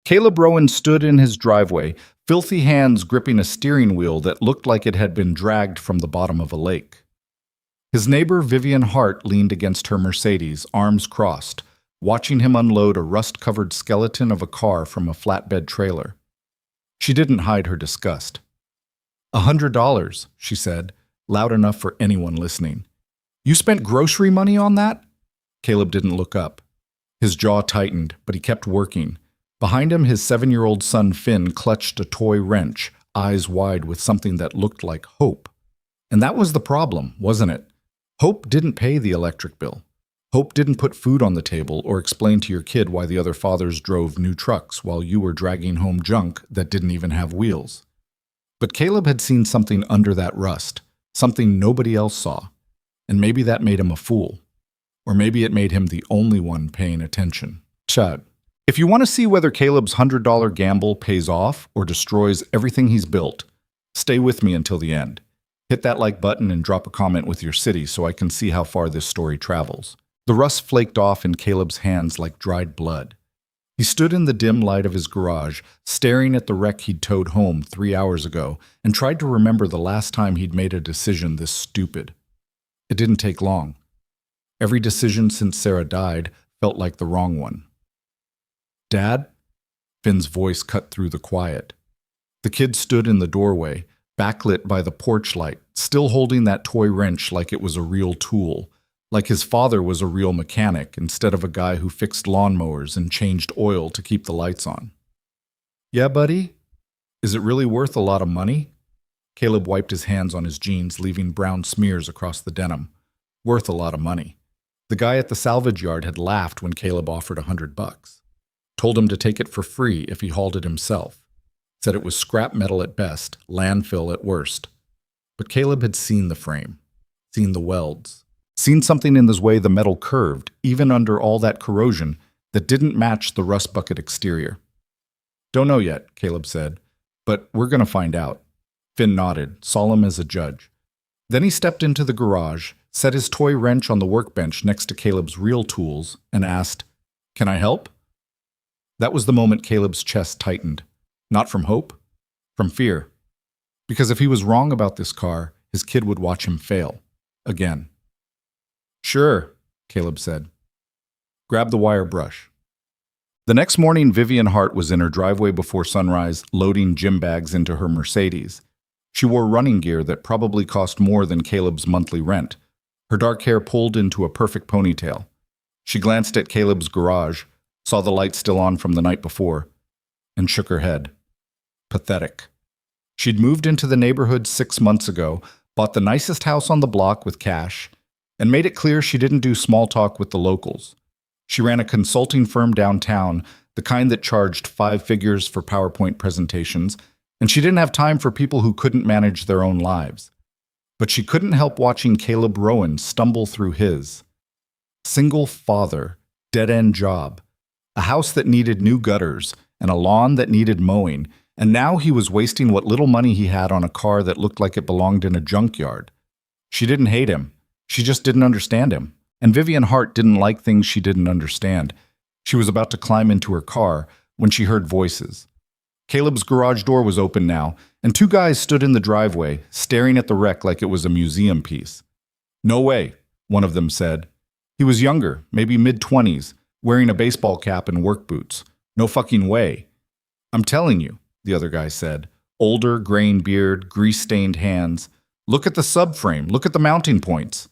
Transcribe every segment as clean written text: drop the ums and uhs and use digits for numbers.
Caleb Rowan stood in his driveway, filthy hands gripping a steering wheel that looked like it had been dragged from the bottom of a lake. His neighbor Vivian Hart leaned against her Mercedes, arms crossed, watching him unload a rust-covered skeleton of a car from a flatbed trailer. She didn't hide her disgust. $100, she said, loud enough for anyone listening. You spent grocery money on that? Caleb didn't look up. His jaw tightened, but he kept working. Behind him, his 7-year-old son Finn clutched a toy wrench, eyes wide with something that looked like hope. And that was the problem, wasn't it? Hope didn't pay the electric bill. Hope didn't put food on the table or explain to your kid why the other fathers drove new trucks while you were dragging home junk that didn't even have wheels. But Caleb had seen something under that rust, something nobody else saw. And maybe that made him a fool. Or maybe it made him the only one paying attention. Chug. If you want to see whether Caleb's $100 gamble pays off or destroys everything he's built, stay with me until the end. Hit that like button and drop a comment with your city so I can see how far this story travels. The rust flaked off in Caleb's hands like dried blood. He stood in the dim light of his garage, staring at the wreck he'd towed home 3 hours ago, and tried to remember the last time he'd made a decision this stupid. It didn't take long. Every decision since Sarah died felt like the wrong one. Dad? Finn's voice cut through the quiet. The kid stood in the doorway, backlit by the porch light, still holding that toy wrench like it was a real tool, like his father was a real mechanic instead of a guy who fixed lawnmowers and changed oil to keep the lights on. Yeah, buddy? Is it really worth a lot of money? Caleb wiped his hands on his jeans, leaving brown smears across the denim. Worth a lot of money. The guy at the salvage yard had laughed when Caleb offered $100. Told him to take it for free if he hauled it himself. Said it was scrap metal at best, landfill at worst. But Caleb had seen the frame, seen the welds, seen something in the way the metal curved, even under all that corrosion, that didn't match the rust bucket exterior. Don't know yet, Caleb said, but we're going to find out. Finn nodded, solemn as a judge. Then he stepped into the garage, set his toy wrench on the workbench next to Caleb's real tools, and asked, "Can I help?" That was the moment Caleb's chest tightened. Not from hope, from fear. Because if he was wrong about this car, his kid would watch him fail. Again. Sure, Caleb said. Grab the wire brush. The next morning, Vivian Hart was in her driveway before sunrise, loading gym bags into her Mercedes. She wore running gear that probably cost more than Caleb's monthly rent. Her dark hair pulled into a perfect ponytail. She glanced at Caleb's garage, saw the light still on from the night before, and shook her head. Pathetic. She'd moved into the neighborhood 6 months ago, bought the nicest house on the block with cash, and made it clear she didn't do small talk with the locals. She ran a consulting firm downtown, the kind that charged 5 figures for PowerPoint presentations, and she didn't have time for people who couldn't manage their own lives. But she couldn't help watching Caleb Rowan stumble through his. Single father, dead-end job, a house that needed new gutters, and a lawn that needed mowing, and now he was wasting what little money he had on a car that looked like it belonged in a junkyard. She didn't hate him. She just didn't understand him. And Vivian Hart didn't like things she didn't understand. She was about to climb into her car when she heard voices. Caleb's garage door was open now, and 2 guys stood in the driveway, staring at the wreck like it was a museum piece. No way, one of them said. He was younger, maybe mid-20s, wearing a baseball cap and work boots. No fucking way. I'm telling you, the other guy said. Older, graying beard, grease-stained hands. Look at the subframe, look at the mounting points.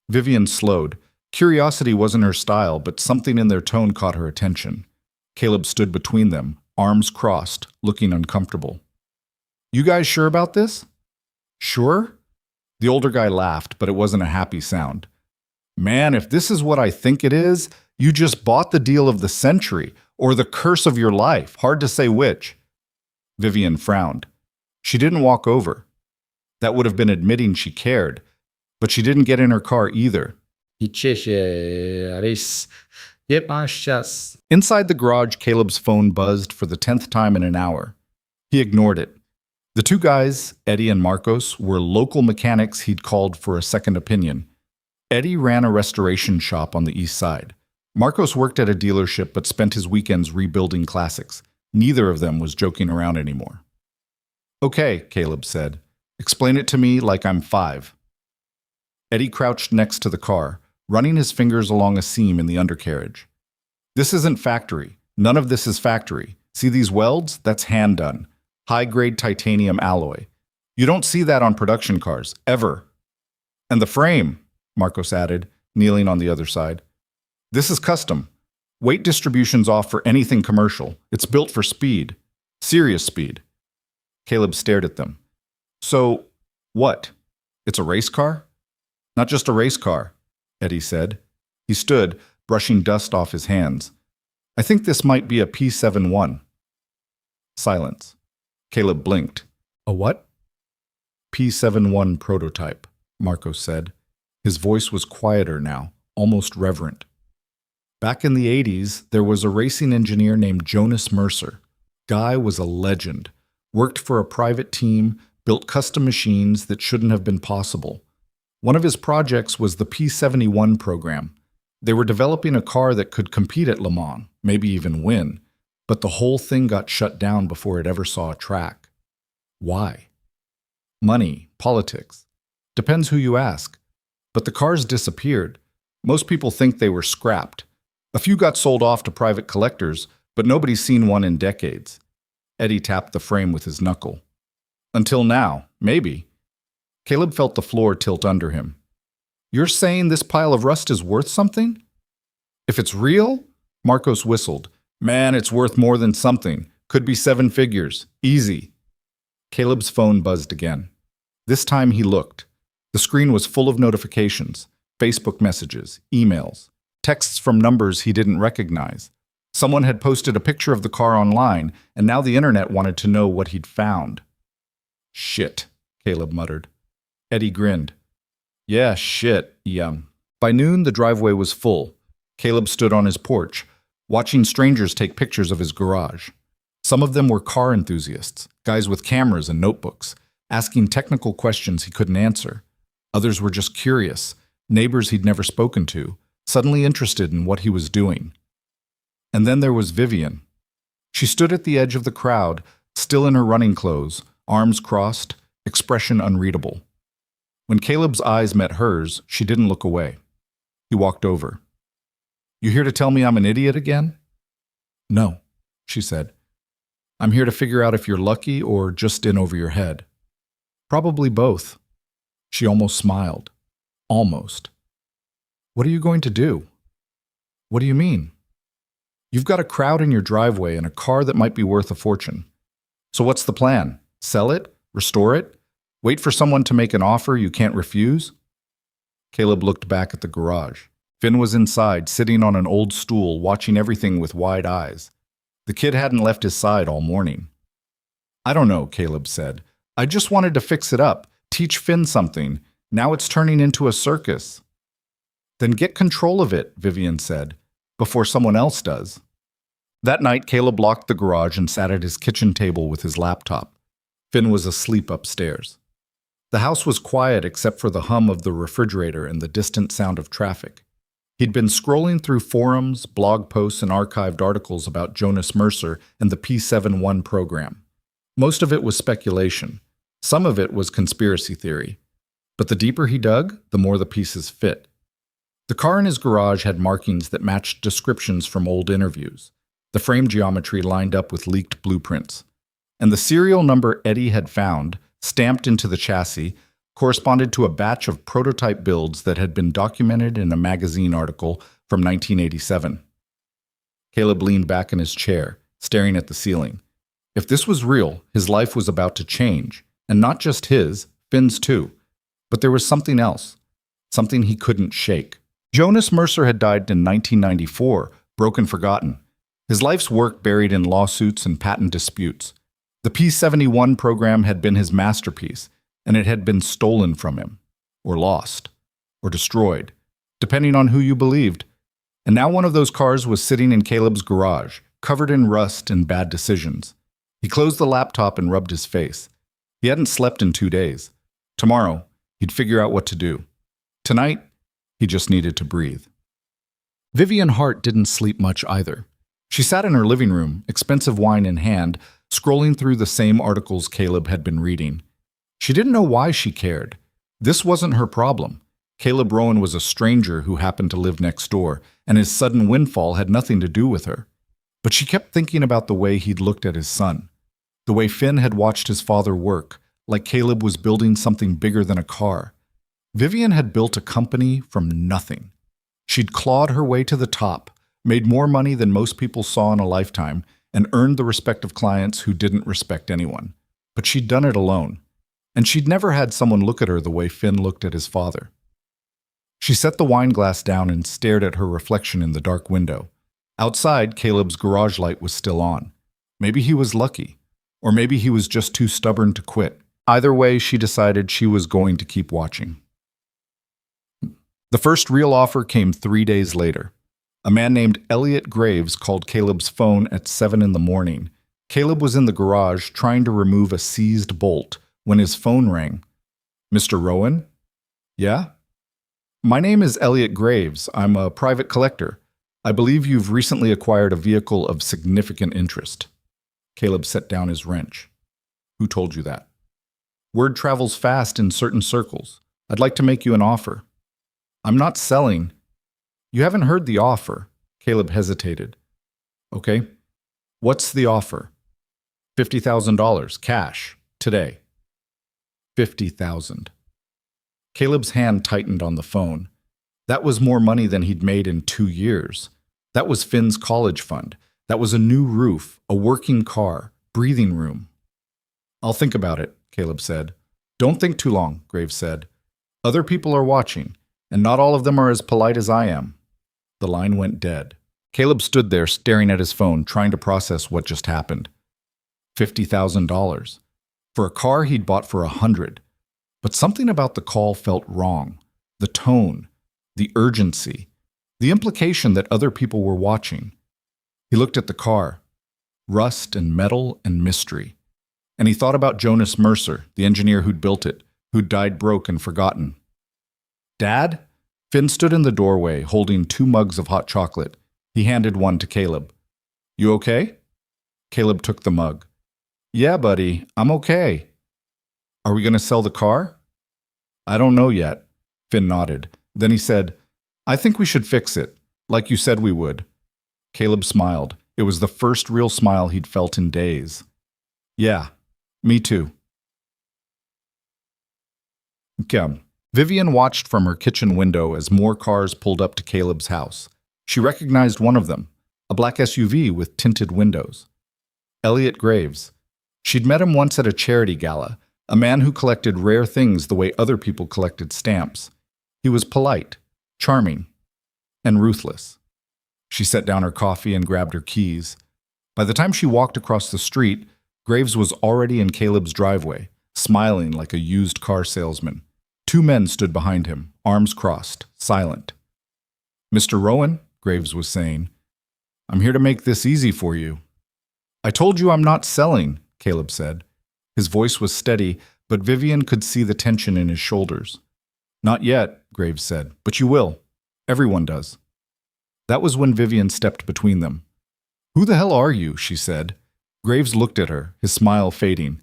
Vivian slowed. Curiosity wasn't her style, but something in their tone caught her attention. Caleb stood between them, arms crossed, looking uncomfortable. You guys sure about this? Sure? The older guy laughed, but it wasn't a happy sound. Man, if this is what I think it is, you just bought the deal of the century, or the curse of your life. Hard to say which. Vivian frowned. She didn't walk over. That would have been admitting she cared, but she didn't get in her car either. Inside the garage, Caleb's phone buzzed for the 10th time in an hour. He ignored it. The 2 guys, Eddie and Marcos, were local mechanics he'd called for a second opinion. Eddie ran a restoration shop on the east side. Marcos worked at a dealership but spent his weekends rebuilding classics. Neither of them was joking around anymore. "Okay," Caleb said. "Explain it to me like I'm 5. Eddie crouched next to the car, running his fingers along a seam in the undercarriage. "This isn't factory. None of this is factory. See these welds? That's hand done. High-grade titanium alloy. You don't see that on production cars, ever. And the frame," Marcos added, kneeling on the other side. "This is custom. Weight distribution's off for anything commercial. It's built for speed. Serious speed." Caleb stared at them. "So, what? It's a race car?" "Not just a race car," Eddie said. He stood, brushing dust off his hands. "I think this might be a P-71. Silence. Caleb blinked. "A what?" "P-71 prototype," Marcos said. His voice was quieter now, almost reverent. "Back in the 80s, there was a racing engineer named Jonas Mercer. Guy was a legend. Worked for a private team, built custom machines that shouldn't have been possible. One of his projects was the P-71 program. They were developing a car that could compete at Le Mans, maybe even win, but the whole thing got shut down before it ever saw a track. Why? Money, politics. Depends who you ask. But the cars disappeared. Most people think they were scrapped. A few got sold off to private collectors, but nobody's seen one in decades." Eddie tapped the frame with his knuckle. "Until now, maybe." Caleb felt the floor tilt under him. "You're saying this pile of rust is worth something?" "If it's real?" Marcos whistled. "Man, it's worth more than something. Could be 7 figures. Easy." Caleb's phone buzzed again. This time he looked. The screen was full of notifications, Facebook messages, emails, texts from numbers he didn't recognize. Someone had posted a picture of the car online, and now the internet wanted to know what he'd found. "Shit," Caleb muttered. Eddie grinned. "Yeah, shit, yum." By noon, the driveway was full. Caleb stood on his porch, watching strangers take pictures of his garage. Some of them were car enthusiasts, guys with cameras and notebooks, asking technical questions he couldn't answer. Others were just curious, neighbors he'd never spoken to, suddenly interested in what he was doing. And then there was Vivian. She stood at the edge of the crowd, still in her running clothes, arms crossed, expression unreadable. When Caleb's eyes met hers, she didn't look away. He walked over. "You here to tell me I'm an idiot again?" "No," she said. "I'm here to figure out if you're lucky or just in over your head." "Probably both." She almost smiled. Almost. "What are you going to do?" "What do you mean?" "You've got a crowd in your driveway and a car that might be worth a fortune. So what's the plan? Sell it? Restore it? Wait for someone to make an offer you can't refuse?" Caleb looked back at the garage. Finn was inside, sitting on an old stool, watching everything with wide eyes. The kid hadn't left his side all morning. "I don't know," Caleb said. "I just wanted to fix it up, teach Finn something. Now it's turning into a circus." "Then get control of it," Vivian said, "before someone else does." That night, Caleb locked the garage and sat at his kitchen table with his laptop. Finn was asleep upstairs. The house was quiet except for the hum of the refrigerator and the distant sound of traffic. He'd been scrolling through forums, blog posts, and archived articles about Jonas Mercer and the P-71 program. Most of it was speculation. Some of it was conspiracy theory. But the deeper he dug, the more the pieces fit. The car in his garage had markings that matched descriptions from old interviews. The frame geometry lined up with leaked blueprints. And the serial number Eddie had found, stamped into the chassis, corresponded to a batch of prototype builds that had been documented in a magazine article from 1987. Caleb leaned back in his chair, staring at the ceiling. If this was real, his life was about to change, and not just his, Finn's too. But there was something else, something he couldn't shake. Jonas Mercer had died in 1994, broken forgotten. His life's work buried in lawsuits and patent disputes. The P-71 program had been his masterpiece, and it had been stolen from him, or lost, or destroyed, depending on who you believed. And now one of those cars was sitting in Caleb's garage, covered in rust and bad decisions. He closed the laptop and rubbed his face. He hadn't slept in 2 days. Tomorrow, he'd figure out what to do. Tonight, he just needed to breathe. Vivian Hart didn't sleep much either. She sat in her living room, expensive wine in hand, scrolling through the same articles Caleb had been reading. She didn't know why she cared. This wasn't her problem. Caleb Rowan was a stranger who happened to live next door, and his sudden windfall had nothing to do with her. But she kept thinking about the way he'd looked at his son, the way Finn had watched his father work, like Caleb was building something bigger than a car. Vivian had built a company from nothing. She'd clawed her way to the top, made more money than most people saw in a lifetime, and earned the respect of clients who didn't respect anyone. But she'd done it alone, and she'd never had someone look at her the way Finn looked at his father. She set the wine glass down and stared at her reflection in the dark window. Outside, Caleb's garage light was still on. Maybe he was lucky, or maybe he was just too stubborn to quit. Either way, she decided she was going to keep watching. The first real offer came 3 days later. A man named Elliot Graves called Caleb's phone at 7 in the morning. Caleb was in the garage trying to remove a seized bolt when his phone rang. "Mr. Rowan?" "Yeah?" "My name is Elliot Graves. I'm a private collector. I believe you've recently acquired a vehicle of significant interest." Caleb set down his wrench. "Who told you that?" "Word travels fast in certain circles. I'd like to make you an offer." "I'm not selling." "You haven't heard the offer." Caleb hesitated. "Okay. What's the offer?" $50,000, cash, today." $50,000. Caleb's hand tightened on the phone. That was more money than he'd made in 2 years. That was Finn's college fund. That was a new roof, a working car, breathing room. "I'll think about it," Caleb said. "Don't think too long," Graves said. "Other people are watching, and not all of them are as polite as I am." The line went dead. Caleb stood there staring at his phone, trying to process what just happened. $50,000. For a car he'd bought for $100. But something about the call felt wrong. The tone, the urgency, the implication that other people were watching. He looked at the car. Rust and metal and mystery. And he thought about Jonas Mercer, the engineer who'd built it, who'd died broke and forgotten. "Dad?" Finn stood in the doorway, holding 2 mugs of hot chocolate. He handed one to Caleb. "You okay?" Caleb took the mug. "Yeah, buddy, I'm okay." "Are we going to sell the car?" "I don't know yet." Finn nodded. Then he said, "I think we should fix it, like you said we would." Caleb smiled. It was the first real smile he'd felt in days. "Yeah, me too." Come. Vivian watched from her kitchen window as more cars pulled up to Caleb's house. She recognized one of them, a black SUV with tinted windows. Elliot Graves. She'd met him once at a charity gala, a man who collected rare things the way other people collected stamps. He was polite, charming, and ruthless. She set down her coffee and grabbed her keys. By the time she walked across the street, Graves was already in Caleb's driveway, smiling like a used car salesman. 2 men stood behind him, arms crossed, silent. "Mr. Rowan," Graves was saying, "I'm here to make this easy for you." "I told you I'm not selling," Caleb said. His voice was steady, but Vivian could see the tension in his shoulders. "Not yet," Graves said, "but you will. Everyone does." That was when Vivian stepped between them. "Who the hell are you?" she said. Graves looked at her, his smile fading.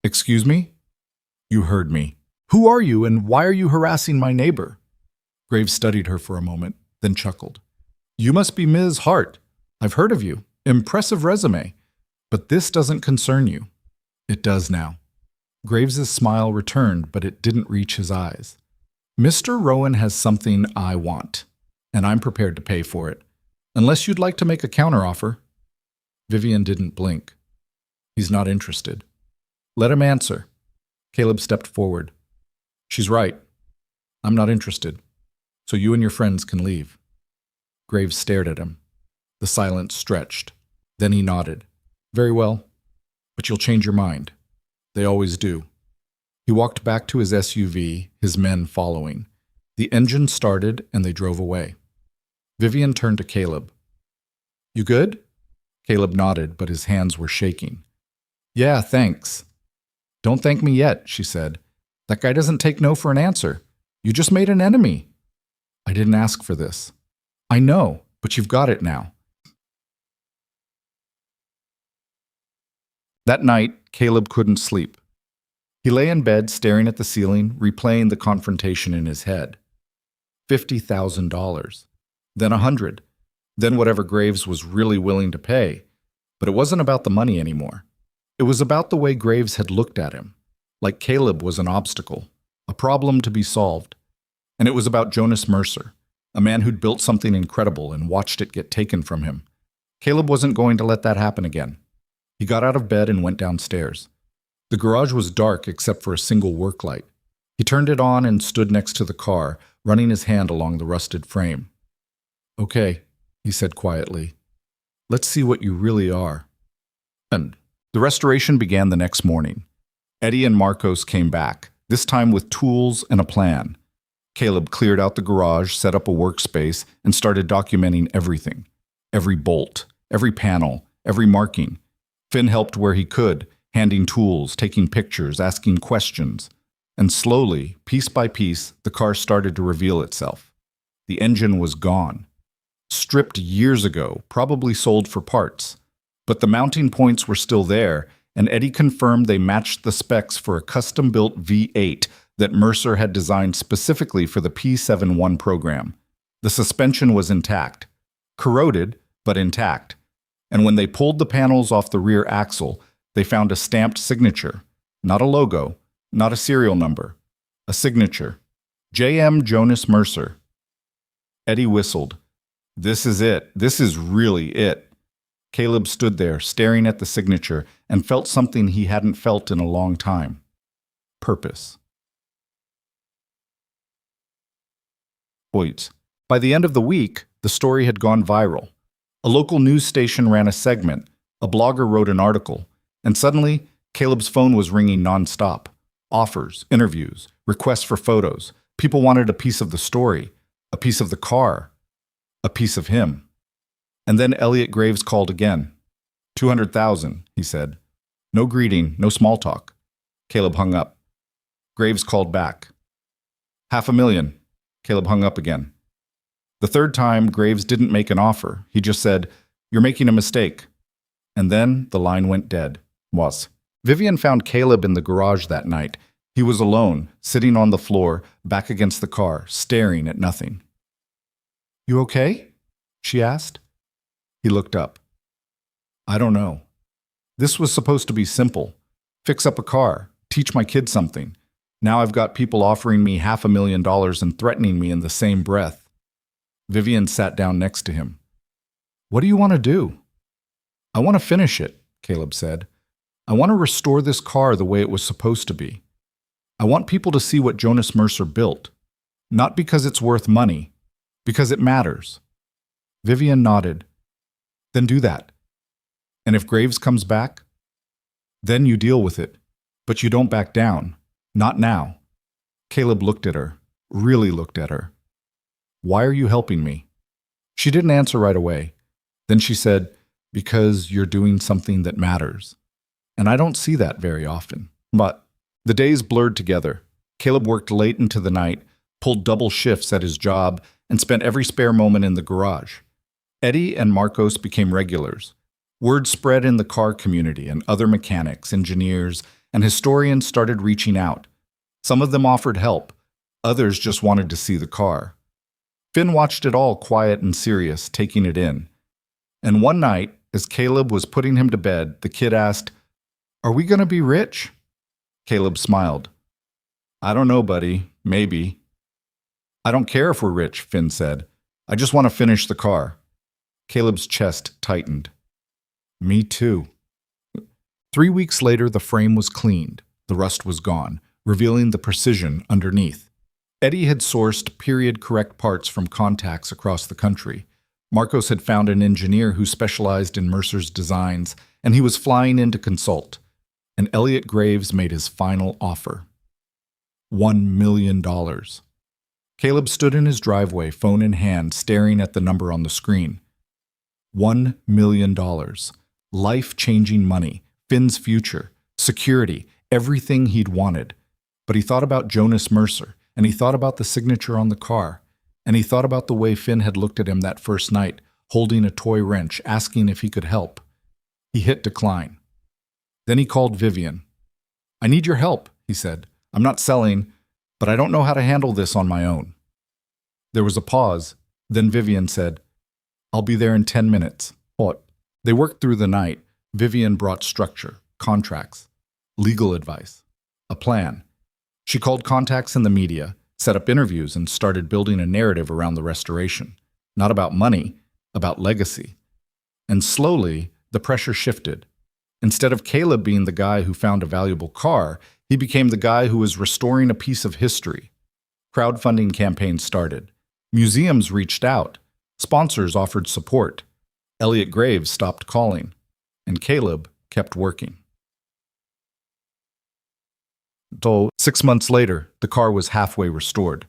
"Excuse me?" "You heard me. Who are you, and why are you harassing my neighbor?" Graves studied her for a moment, then chuckled. "You must be Ms. Hart. I've heard of you. Impressive resume. But this doesn't concern you." "It does now." Graves's smile returned, but it didn't reach his eyes. "Mr. Rowan has something I want, and I'm prepared to pay for it. Unless you'd like to make a counteroffer." Vivian didn't blink. "He's not interested." "Let him answer." Caleb stepped forward. "She's right. I'm not interested. So you and your friends can leave." Graves stared at him. The silence stretched. Then he nodded. "Very well. But you'll change your mind. They always do." He walked back to his SUV, his men following. The engine started and they drove away. Vivian turned to Caleb. "You good?" Caleb nodded, but his hands were shaking. "Yeah, thanks." "Don't thank me yet," she said. "That guy doesn't take no for an answer. You just made an enemy." "I didn't ask for this." "I know, but you've got it now." That night, Caleb couldn't sleep. He lay in bed staring at the ceiling, replaying the confrontation in his head. $50,000. Then 100. Then whatever Graves was really willing to pay. But it wasn't about the money anymore. It was about the way Graves had looked at him, like Caleb was an obstacle, a problem to be solved. And it was about Jonas Mercer, a man who'd built something incredible and watched it get taken from him. Caleb wasn't going to let that happen again. He got out of bed and went downstairs. The garage was dark except for a single work light. He turned it on and stood next to the car, running his hand along the rusted frame. "Okay," he said quietly. "Let's see what you really are." And the restoration began the next morning. Eddie and Marcos came back, this time with tools and a plan. Caleb cleared out the garage, set up a workspace, and started documenting everything. Every bolt, every panel, every marking. Finn helped where he could, handing tools, taking pictures, asking questions. And slowly, piece by piece, the car started to reveal itself. The engine was gone. Stripped years ago, probably sold for parts. But the mounting points were still there, and Eddie confirmed they matched the specs for a custom-built V8 that Mercer had designed specifically for the P71 program. The suspension was intact. Corroded, but intact. And when they pulled the panels off the rear axle, they found a stamped signature. Not a logo, not a serial number. A signature. J.M. Jonas Mercer. Eddie whistled. "This is it. This is really it." Caleb stood there, staring at the signature, and felt something he hadn't felt in a long time. Purpose. Wait. By the end of the week, the story had gone viral. A local news station ran a segment, a blogger wrote an article, and suddenly, Caleb's phone was ringing nonstop. Offers, interviews, requests for photos. People wanted a piece of the story, a piece of the car, a piece of him. And then Elliot Graves called again. 200,000, he said. No greeting, no small talk. Caleb hung up. Graves called back. 500,000. Caleb hung up again. The third time, Graves didn't make an offer. He just said, "You're making a mistake." And then the line went dead. Vivian found Caleb in the garage that night. He was alone, sitting on the floor, back against the car, staring at nothing. "You okay?" she asked. He looked up. "I don't know. This was supposed to be simple. Fix up a car, teach my kids something. Now I've got people offering me $500,000 and threatening me in the same breath." Vivian sat down next to him. "What do you want to do?" "I want to finish it," Caleb said. "I want to restore this car the way it was supposed to be. I want people to see what Jonas Mercer built. Not because it's worth money, because it matters." Vivian nodded. "Then do that. And if Graves comes back, then you deal with it. But you don't back down. Not now." Caleb looked at her, really looked at her. "Why are you helping me?" She didn't answer right away. Then she said, "Because you're doing something that matters. And I don't see that very often." But the days blurred together. Caleb worked late into the night, pulled double shifts at his job, and spent every spare moment in the garage. Eddie and Marcos became regulars. Word spread in the car community, and other mechanics, engineers, and historians started reaching out. Some of them offered help. Others just wanted to see the car. Finn watched it all quiet and serious, taking it in. And one night, as Caleb was putting him to bed, the kid asked, "Are we going to be rich?" Caleb smiled. "I don't know, buddy. Maybe." "I don't care if we're rich," Finn said. "I just want to finish the car." Caleb's chest tightened. "Me too." 3 weeks later, the frame was cleaned. The rust was gone, revealing the precision underneath. Eddie had sourced period-correct parts from contacts across the country. Marcos had found an engineer who specialized in Mercer's designs, and he was flying in to consult. And Elliot Graves made his final offer. $1 million. Caleb stood in his driveway, phone in hand, staring at the number on the screen. $1 million. Life-changing money, Finn's future, security, everything he'd wanted. But he thought about Jonas Mercer, and he thought about the signature on the car, and he thought about the way Finn had looked at him that first night, holding a toy wrench, asking if he could help. He hit decline. Then he called Vivian. "I need your help," he said. "I'm not selling, but I don't know how to handle this on my own." There was a pause. Then Vivian said, "I'll be there in 10 minutes. What?" They worked through the night. Vivian brought structure, contracts, legal advice, a plan. She called contacts in the media, set up interviews, and started building a narrative around the restoration. Not about money, about legacy. And slowly, the pressure shifted. Instead of Caleb being the guy who found a valuable car, he became the guy who was restoring a piece of history. Crowdfunding campaigns started. Museums reached out. Sponsors offered support. Elliot Graves stopped calling. And Caleb kept working. So, 6 months later, the car was halfway restored.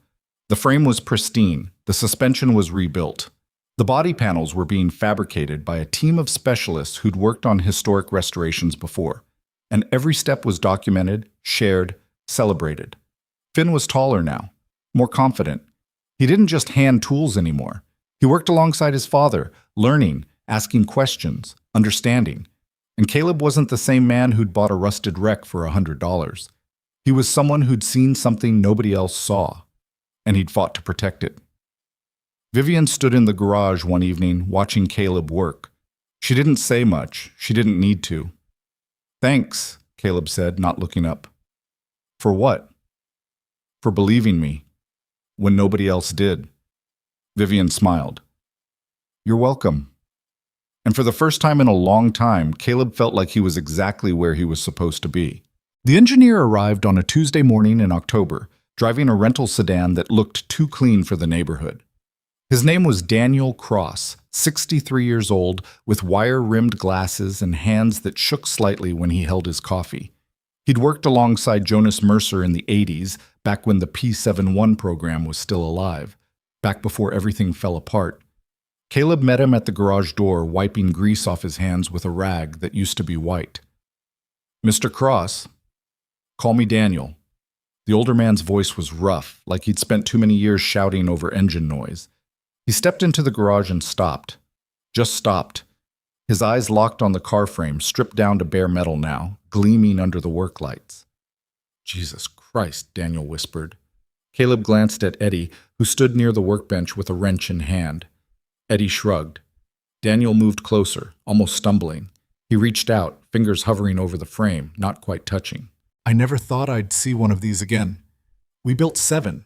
The frame was pristine. The suspension was rebuilt. The body panels were being fabricated by a team of specialists who'd worked on historic restorations before. And every step was documented, shared, celebrated. Finn was taller now, more confident. He didn't just hand tools anymore. He worked alongside his father, learning, asking questions, understanding. And Caleb wasn't the same man who'd bought a rusted wreck for $100. He was someone who'd seen something nobody else saw, and he'd fought to protect it. Vivian stood in the garage one evening watching Caleb work. She didn't say much. She didn't need to. "Thanks," Caleb said, not looking up. "For what?" "For believing me, when nobody else did." Vivian smiled. "You're welcome." And for the first time in a long time, Caleb felt like he was exactly where he was supposed to be. The engineer arrived on a Tuesday morning in October, driving a rental sedan that looked too clean for the neighborhood. His name was Daniel Cross, 63 years old, with wire-rimmed glasses and hands that shook slightly when he held his coffee. He'd worked alongside Jonas Mercer in the 80s, back when the P-71 program was still alive, back before everything fell apart. Caleb met him at the garage door, wiping grease off his hands with a rag that used to be white. "Mr. Cross, call me Daniel." The older man's voice was rough, like he'd spent too many years shouting over engine noise. He stepped into the garage and stopped. Just stopped. His eyes locked on the car frame, stripped down to bare metal now, gleaming under the work lights. "Jesus Christ," Daniel whispered. Caleb glanced at Eddie, who stood near the workbench with a wrench in hand. Eddie shrugged. Daniel moved closer, almost stumbling. He reached out, fingers hovering over the frame, not quite touching. "I never thought I'd see one of these again. We built 7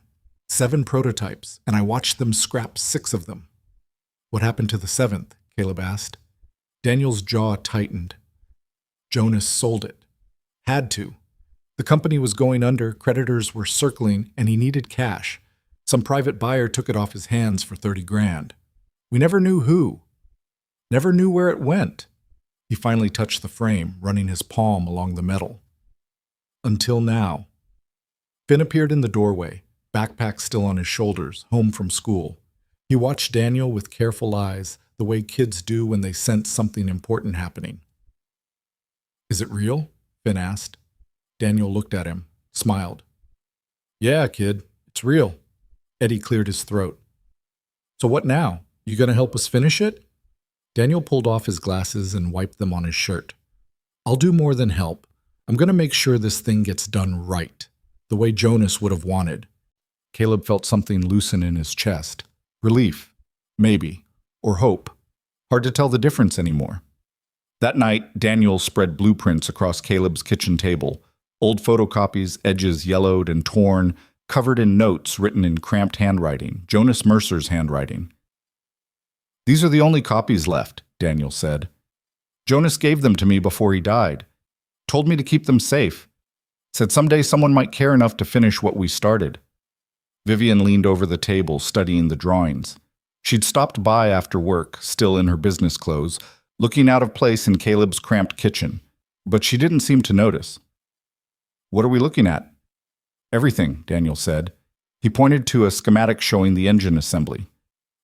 prototypes, and I watched them scrap 6 of them." "What happened to the 7th?" Caleb asked. Daniel's jaw tightened. "Jonas sold it. Had to. The company was going under, creditors were circling, and he needed cash. Some private buyer took it off his hands for 30 grand. We never knew who. Never knew where it went." He finally touched the frame, running his palm along the metal. "Until now." Finn appeared in the doorway, backpack still on his shoulders, home from school. He watched Daniel with careful eyes, the way kids do when they sense something important happening. "Is it real?" Finn asked. Daniel looked at him, smiled. "Yeah, kid, it's real." Eddie cleared his throat. "So what now? You gonna help us finish it?" Daniel pulled off his glasses and wiped them on his shirt. "I'll do more than help. I'm gonna make sure this thing gets done right, the way Jonas would have wanted." Caleb felt something loosen in his chest. Relief, maybe, or hope. Hard to tell the difference anymore. That night, Daniel spread blueprints across Caleb's kitchen table. Old photocopies, edges yellowed and torn, covered in notes written in cramped handwriting, Jonas Mercer's handwriting. "These are the only copies left," Daniel said. "Jonas gave them to me before he died. Told me to keep them safe. Said someday someone might care enough to finish what we started." Vivian leaned over the table, studying the drawings. She'd stopped by after work, still in her business clothes, looking out of place in Caleb's cramped kitchen, but she didn't seem to notice. "What are we looking at?" "Everything," Daniel said. He pointed to a schematic showing the engine assembly.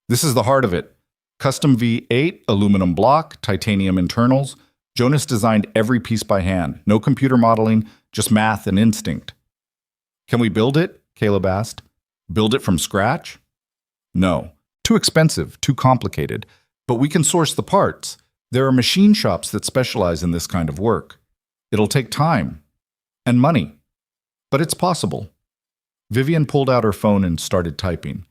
"This is the heart of it. Custom V8, aluminum block, titanium internals. Jonas designed every piece by hand. No computer modeling, just math and instinct." "Can we build it?" Caleb asked. "Build it from scratch?" "No. Too expensive, too complicated. But we can source the parts. There are machine shops that specialize in this kind of work." It'll take time and money, but it's possible. Vivian pulled out her phone and started typing.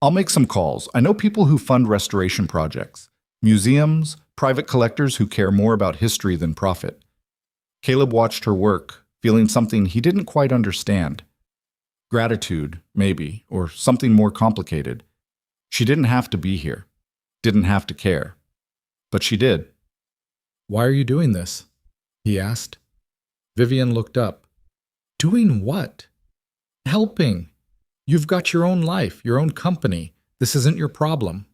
I'll make some calls. I know people who fund restoration projects, museums, private collectors who care more about history than profit. Caleb watched her work, feeling something he didn't quite understand. Gratitude, maybe, or something more complicated. She didn't have to be here, didn't have to care. But she did. "Why are you doing this?" he asked. Vivian looked up. "Doing what?" "Helping. You've got your own life, your own company. This isn't your problem."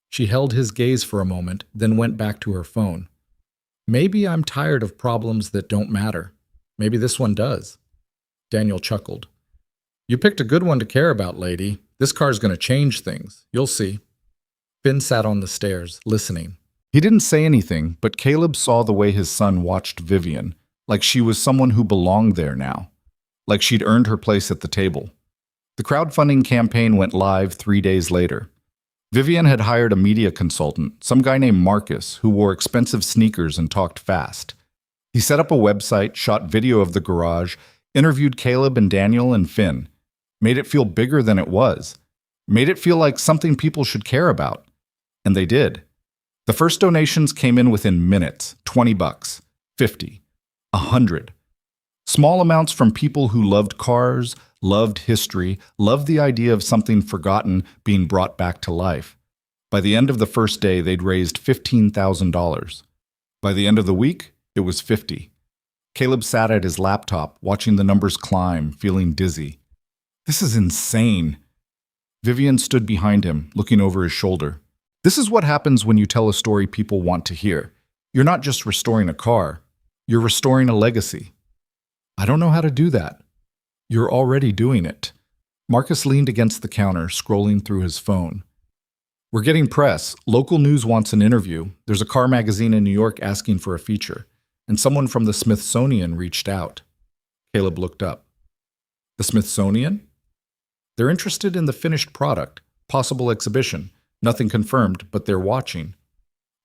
She held his gaze for a moment, then went back to her phone. "Maybe I'm tired of problems that don't matter. Maybe this one does." Daniel chuckled. "You picked a good one to care about, lady. This car's going to change things. You'll see." Finn sat on the stairs, listening. He didn't say anything, but Caleb saw the way his son watched Vivian, like she was someone who belonged there now, like she'd earned her place at the table. The crowdfunding campaign went live 3 days later. Vivian had hired a media consultant, some guy named Marcus, who wore expensive sneakers and talked fast. He set up a website, shot video of the garage, interviewed Caleb and Daniel and Finn, made it feel bigger than it was, made it feel like something people should care about. And they did. The first donations came in within minutes, $20, $50, $100. Small amounts from people who loved cars, loved history, loved the idea of something forgotten being brought back to life. By the end of the first day, they'd raised $15,000. By the end of the week, it was 50. Caleb sat at his laptop, watching the numbers climb, feeling dizzy. This is insane. Vivian stood behind him, looking over his shoulder. This is what happens when you tell a story people want to hear. You're not just restoring a car, you're restoring a legacy. I don't know how to do that. You're already doing it. Marcus leaned against the counter, scrolling through his phone. We're getting press. Local news wants an interview. There's a car magazine in New York asking for a feature. And someone from the Smithsonian reached out. Caleb looked up. The Smithsonian? They're interested in the finished product, possible exhibition. Nothing confirmed, but they're watching.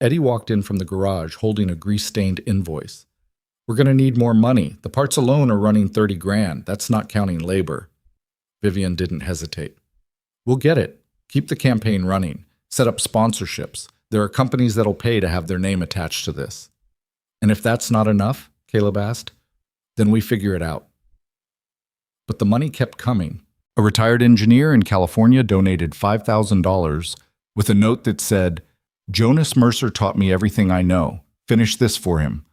Eddie walked in from the garage, holding a grease-stained invoice. We're going to need more money. The parts alone are running $30,000. That's not counting labor. Vivian didn't hesitate. We'll get it. Keep the campaign running. Set up sponsorships. There are companies that'll pay to have their name attached to this. And if that's not enough, Caleb asked, then we figure it out. But the money kept coming. A retired engineer in California donated $5,000 with a note that said, Jonas Mercer taught me everything I know. Finish this for him.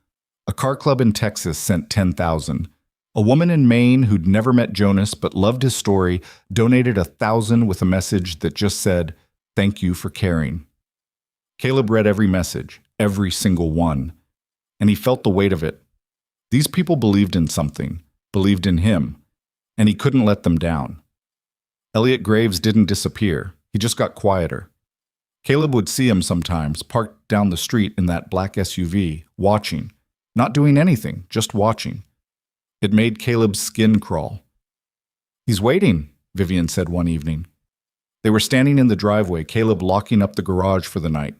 A car club in Texas sent $10,000. A woman in Maine who'd never met Jonas but loved his story donated $1,000 with a message that just said, thank you for caring. Caleb read every message, every single one, and he felt the weight of it. These people believed in something, believed in him, and he couldn't let them down. Elliot Graves didn't disappear. He just got quieter. Caleb would see him sometimes, parked down the street in that black SUV, watching, not doing anything, just watching. It made Caleb's skin crawl. He's waiting, Vivian said one evening. They were standing in the driveway, Caleb locking up the garage for the night,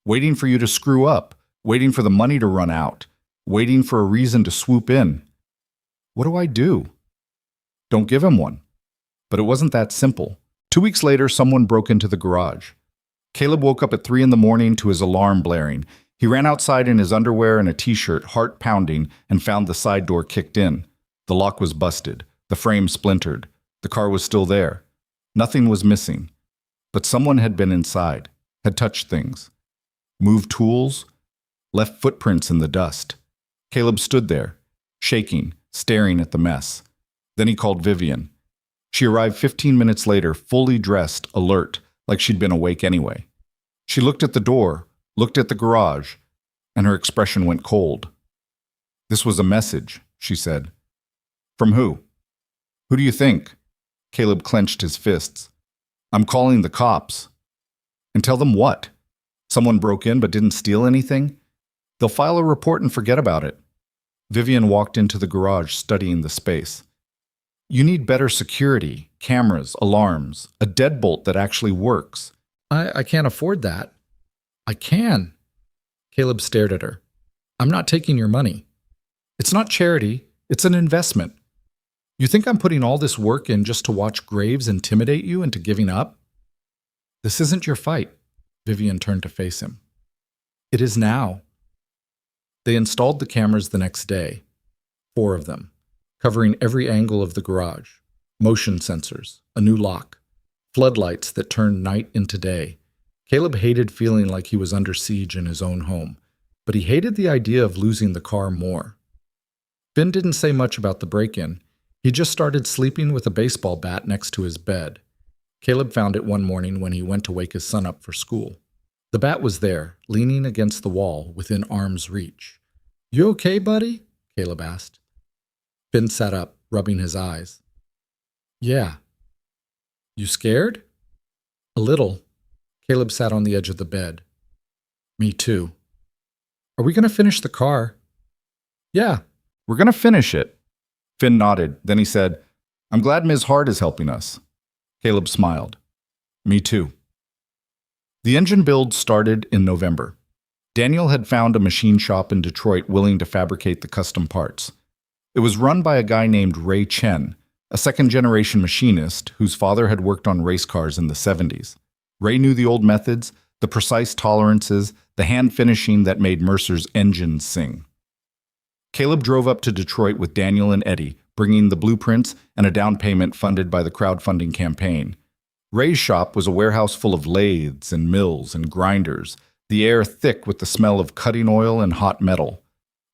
waiting for you to screw up, waiting for the money to run out, waiting for a reason to swoop in. What do I do? Don't give him one. But it wasn't that simple. 2 weeks later, someone broke into the garage. Caleb woke up at 3 a.m. to his alarm blaring. He ran outside in his underwear and a t-shirt, heart pounding, and found the side door kicked in. The lock was busted. The frame splintered. The car was still there. Nothing was missing. But someone had been inside, had touched things. Moved tools, left footprints in the dust. Caleb stood there, shaking, staring at the mess. Then he called Vivian. She arrived 15 minutes later, fully dressed, alert, like she'd been awake anyway. She looked at the door, looked at the garage, and her expression went cold. This was a message, she said. From who? Who do you think? Caleb clenched his fists. I'm calling the cops. And tell them what? Someone broke in but didn't steal anything? They'll file a report and forget about it. Vivian walked into the garage, studying the space. You need better security, cameras, alarms, a deadbolt that actually works. I can't afford that. I can. Caleb stared at her. I'm not taking your money. It's not charity, it's an investment. You think I'm putting all this work in just to watch Graves intimidate you into giving up? This isn't your fight. Vivian turned to face him. It is now. They installed the cameras the next day, 4 of them, covering every angle of the garage, motion sensors, a new lock, floodlights that turned night into day. Caleb hated feeling like he was under siege in his own home, but he hated the idea of losing the car more. Finn didn't say much about the break-in. He just started sleeping with a baseball bat next to his bed. Caleb found it one morning when he went to wake his son up for school. The bat was there, leaning against the wall within arm's reach. "You okay, buddy?" Caleb asked. Finn sat up, rubbing his eyes. "Yeah." "You scared?" "A little." Caleb sat on the edge of the bed. "Me too." "Are we going to finish the car?" "Yeah, we're going to finish it." Finn nodded. Then he said, "I'm glad Ms. Hart is helping us." Caleb smiled. "Me too." The engine build started in November. Daniel had found a machine shop in Detroit willing to fabricate the custom parts. It was run by a guy named Ray Chen, a second-generation machinist whose father had worked on race cars in the 70s. Ray knew the old methods, the precise tolerances, the hand finishing that made Mercer's engines sing. Caleb drove up to Detroit with Daniel and Eddie, bringing the blueprints and a down payment funded by the crowdfunding campaign. Ray's shop was a warehouse full of lathes and mills and grinders, the air thick with the smell of cutting oil and hot metal.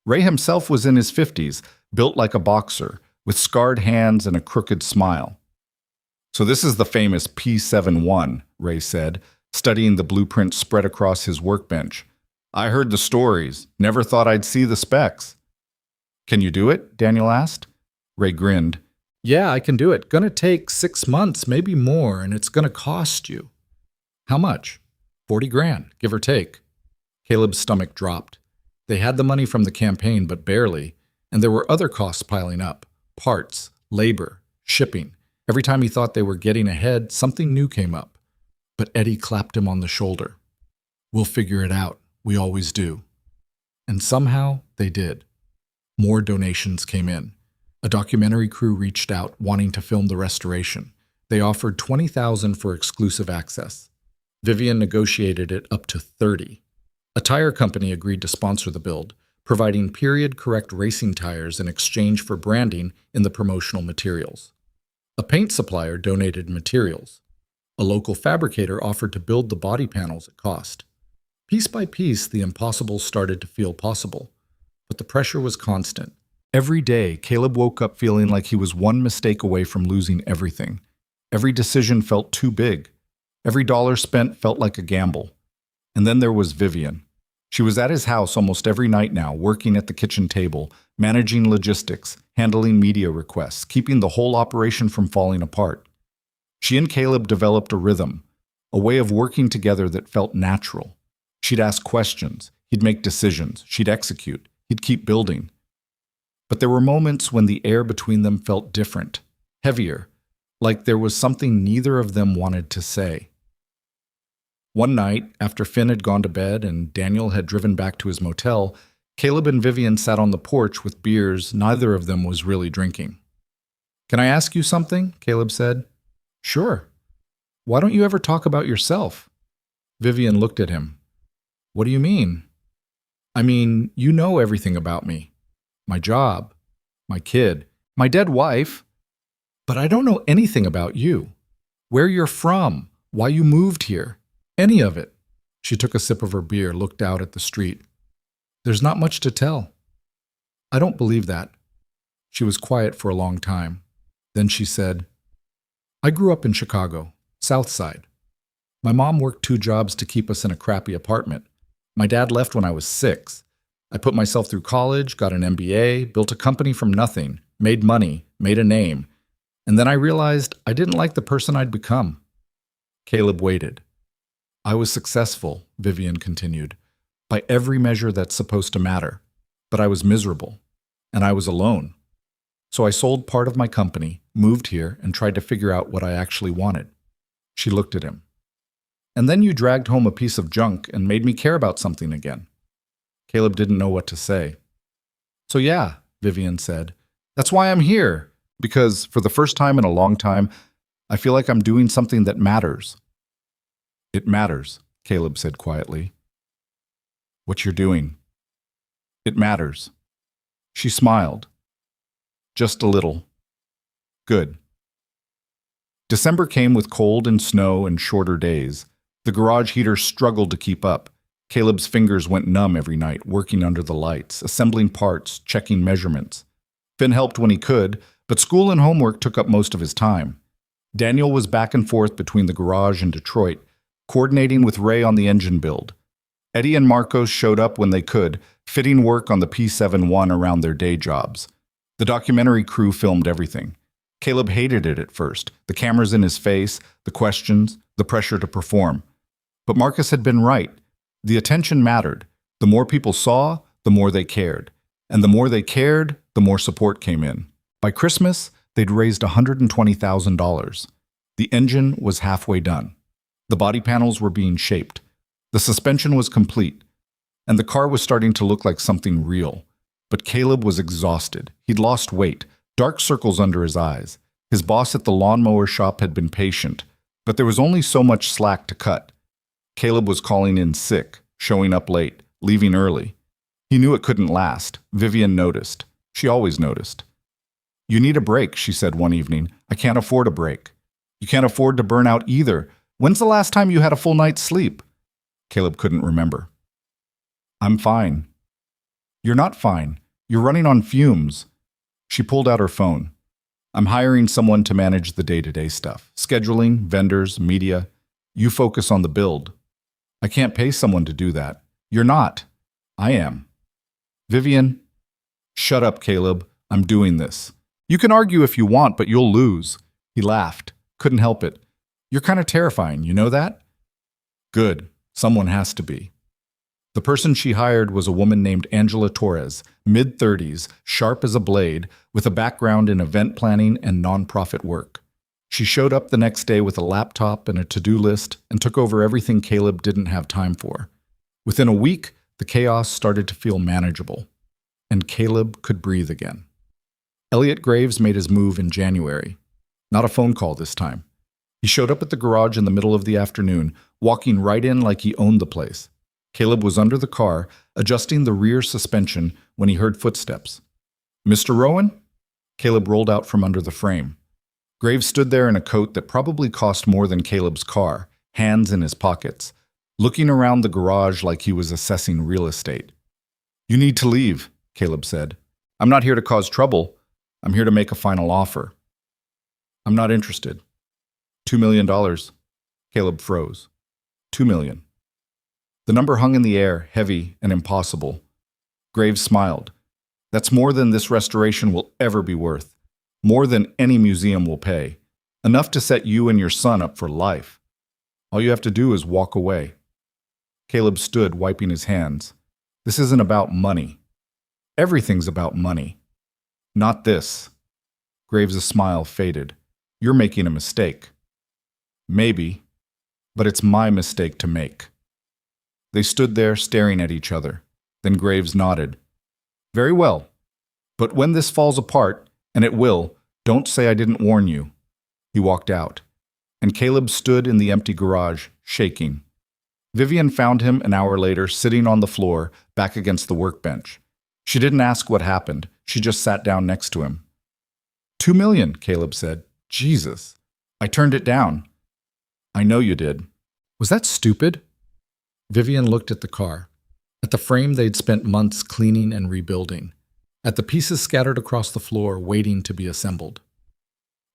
Ray himself was in his 50s, built like a boxer, with scarred hands and a crooked smile. "So this is the famous P71, Ray said, studying the blueprint spread across his workbench. "I heard the stories, never thought I'd see the specs." "Can you do it?" Daniel asked. Ray grinned. "Yeah, I can do it. Gonna take 6 months, maybe more, and it's gonna cost you." "How much?" $40,000, give or take. Caleb's stomach dropped. They had the money from the campaign, but barely, and there were other costs piling up. Parts, labor, shipping. Every time he thought they were getting ahead, something new came up. But Eddie clapped him on the shoulder. "We'll figure it out. We always do." And somehow they did. More donations came in. A documentary crew reached out, wanting to film the restoration. They offered $20,000 for exclusive access. Vivian negotiated it up to $30,000. A tire company agreed to sponsor the build, providing period-correct racing tires in exchange for branding in the promotional materials. A paint supplier donated materials. A local fabricator offered to build the body panels at cost. Piece by piece, the impossible started to feel possible, but the pressure was constant. Every day, Caleb woke up feeling like he was one mistake away from losing everything. Every decision felt too big. Every dollar spent felt like a gamble. And then there was Vivian. She was at his house almost every night now, working at the kitchen table, managing logistics, handling media requests, keeping the whole operation from falling apart. She and Caleb developed a rhythm, a way of working together that felt natural. She'd ask questions, he'd make decisions, she'd execute, he'd keep building. But there were moments when the air between them felt different, heavier, like there was something neither of them wanted to say. One night, after Finn had gone to bed and Daniel had driven back to his motel, Caleb and Vivian sat on the porch with beers neither of them was really drinking. "Can I ask you something?" Caleb said. "Sure." "Why don't you ever talk about yourself?" Vivian looked at him. "What do you mean?" "I mean, you know everything about me. My job, my kid, my dead wife. But I don't know anything about you. Where you're from, why you moved here, any of it." She took a sip of her beer, looked out at the street. "There's not much to tell." "I don't believe that." She was quiet for a long time. Then she said, "I grew up in Chicago, South Side. My mom worked 2 jobs to keep us in a crappy apartment. My dad left when I was 6. I put myself through college, got an MBA, built a company from nothing, made money, made a name. And then I realized I didn't like the person I'd become." Caleb waited. "I was successful," Vivian continued, "by every measure that's supposed to matter. But I was miserable. And I was alone. So I sold part of my company, moved here, and tried to figure out what I actually wanted." She looked at him. "And then you dragged home a piece of junk and made me care about something again." Caleb didn't know what to say. "So yeah," Vivian said. That's why I'm here. Because for the first time in a long time, I feel like I'm doing something that matters. It matters, Caleb said quietly. What you're doing. It matters. She smiled. Just a little. Good. December came with cold and snow and shorter days. The garage heater struggled to keep up. Caleb's fingers went numb every night, working under the lights, assembling parts, checking measurements. Finn helped when he could, but school and homework took up most of his time. Daniel was back and forth between the garage and Detroit, coordinating with Ray on the engine build. Eddie and Marcos showed up when they could, fitting work on the P-7-1 around their day jobs. The documentary crew filmed everything. Caleb hated it at first, the cameras in his face, the questions, the pressure to perform. But Marcus had been right. The attention mattered. The more people saw, the more they cared. And the more they cared, the more support came in. By Christmas, they'd raised $120,000. The engine was halfway done. The body panels were being shaped. The suspension was complete. And the car was starting to look like something real. But Caleb was exhausted. He'd lost weight, dark circles under his eyes. His boss at the lawnmower shop had been patient, but there was only so much slack to cut. Caleb was calling in sick, showing up late, leaving early. He knew it couldn't last. Vivian noticed. She always noticed. You need a break, she said one evening. I can't afford a break. You can't afford to burn out either. When's the last time you had a full night's sleep? Caleb couldn't remember. I'm fine. You're not fine. You're running on fumes. She pulled out her phone. I'm hiring someone to manage the day-to-day stuff. Scheduling, vendors, media. You focus on the build. I can't pay someone to do that. You're not. I am. Vivian. Shut up, Caleb. I'm doing this. You can argue if you want, but you'll lose. He laughed. Couldn't help it. You're kind of terrifying, you know that? Good. Someone has to be. The person she hired was a woman named Angela Torres, mid-30s, sharp as a blade, with a background in event planning and nonprofit work. She showed up the next day with a laptop and a to-do list and took over everything Caleb didn't have time for. Within a week, the chaos started to feel manageable, and Caleb could breathe again. Elliot Graves made his move in January. Not a phone call this time. He showed up at the garage in the middle of the afternoon, walking right in like he owned the place. Caleb was under the car, adjusting the rear suspension when he heard footsteps. Mr. Rowan? Caleb rolled out from under the frame. Graves stood there in a coat that probably cost more than Caleb's car, hands in his pockets, looking around the garage like he was assessing real estate. You need to leave, Caleb said. I'm not here to cause trouble. I'm here to make a final offer. I'm not interested. $2 million. Caleb froze. $2 million. The number hung in the air, heavy and impossible. Graves smiled. That's more than this restoration will ever be worth. More than any museum will pay. Enough to set you and your son up for life. All you have to do is walk away. Caleb stood, wiping his hands. This isn't about money. Everything's about money. Not this. Graves' smile faded. You're making a mistake. Maybe, but it's my mistake to make. They stood there staring at each other. Then Graves nodded. Very well. But when this falls apart, and it will, don't say I didn't warn you. He walked out, and Caleb stood in the empty garage, shaking. Vivian found him an hour later, sitting on the floor, back against the workbench. She didn't ask what happened. She just sat down next to him. $2 million, Caleb said. Jesus. I turned it down. I know you did. Was that stupid? Vivian looked at the car, at the frame they'd spent months cleaning and rebuilding, at the pieces scattered across the floor waiting to be assembled.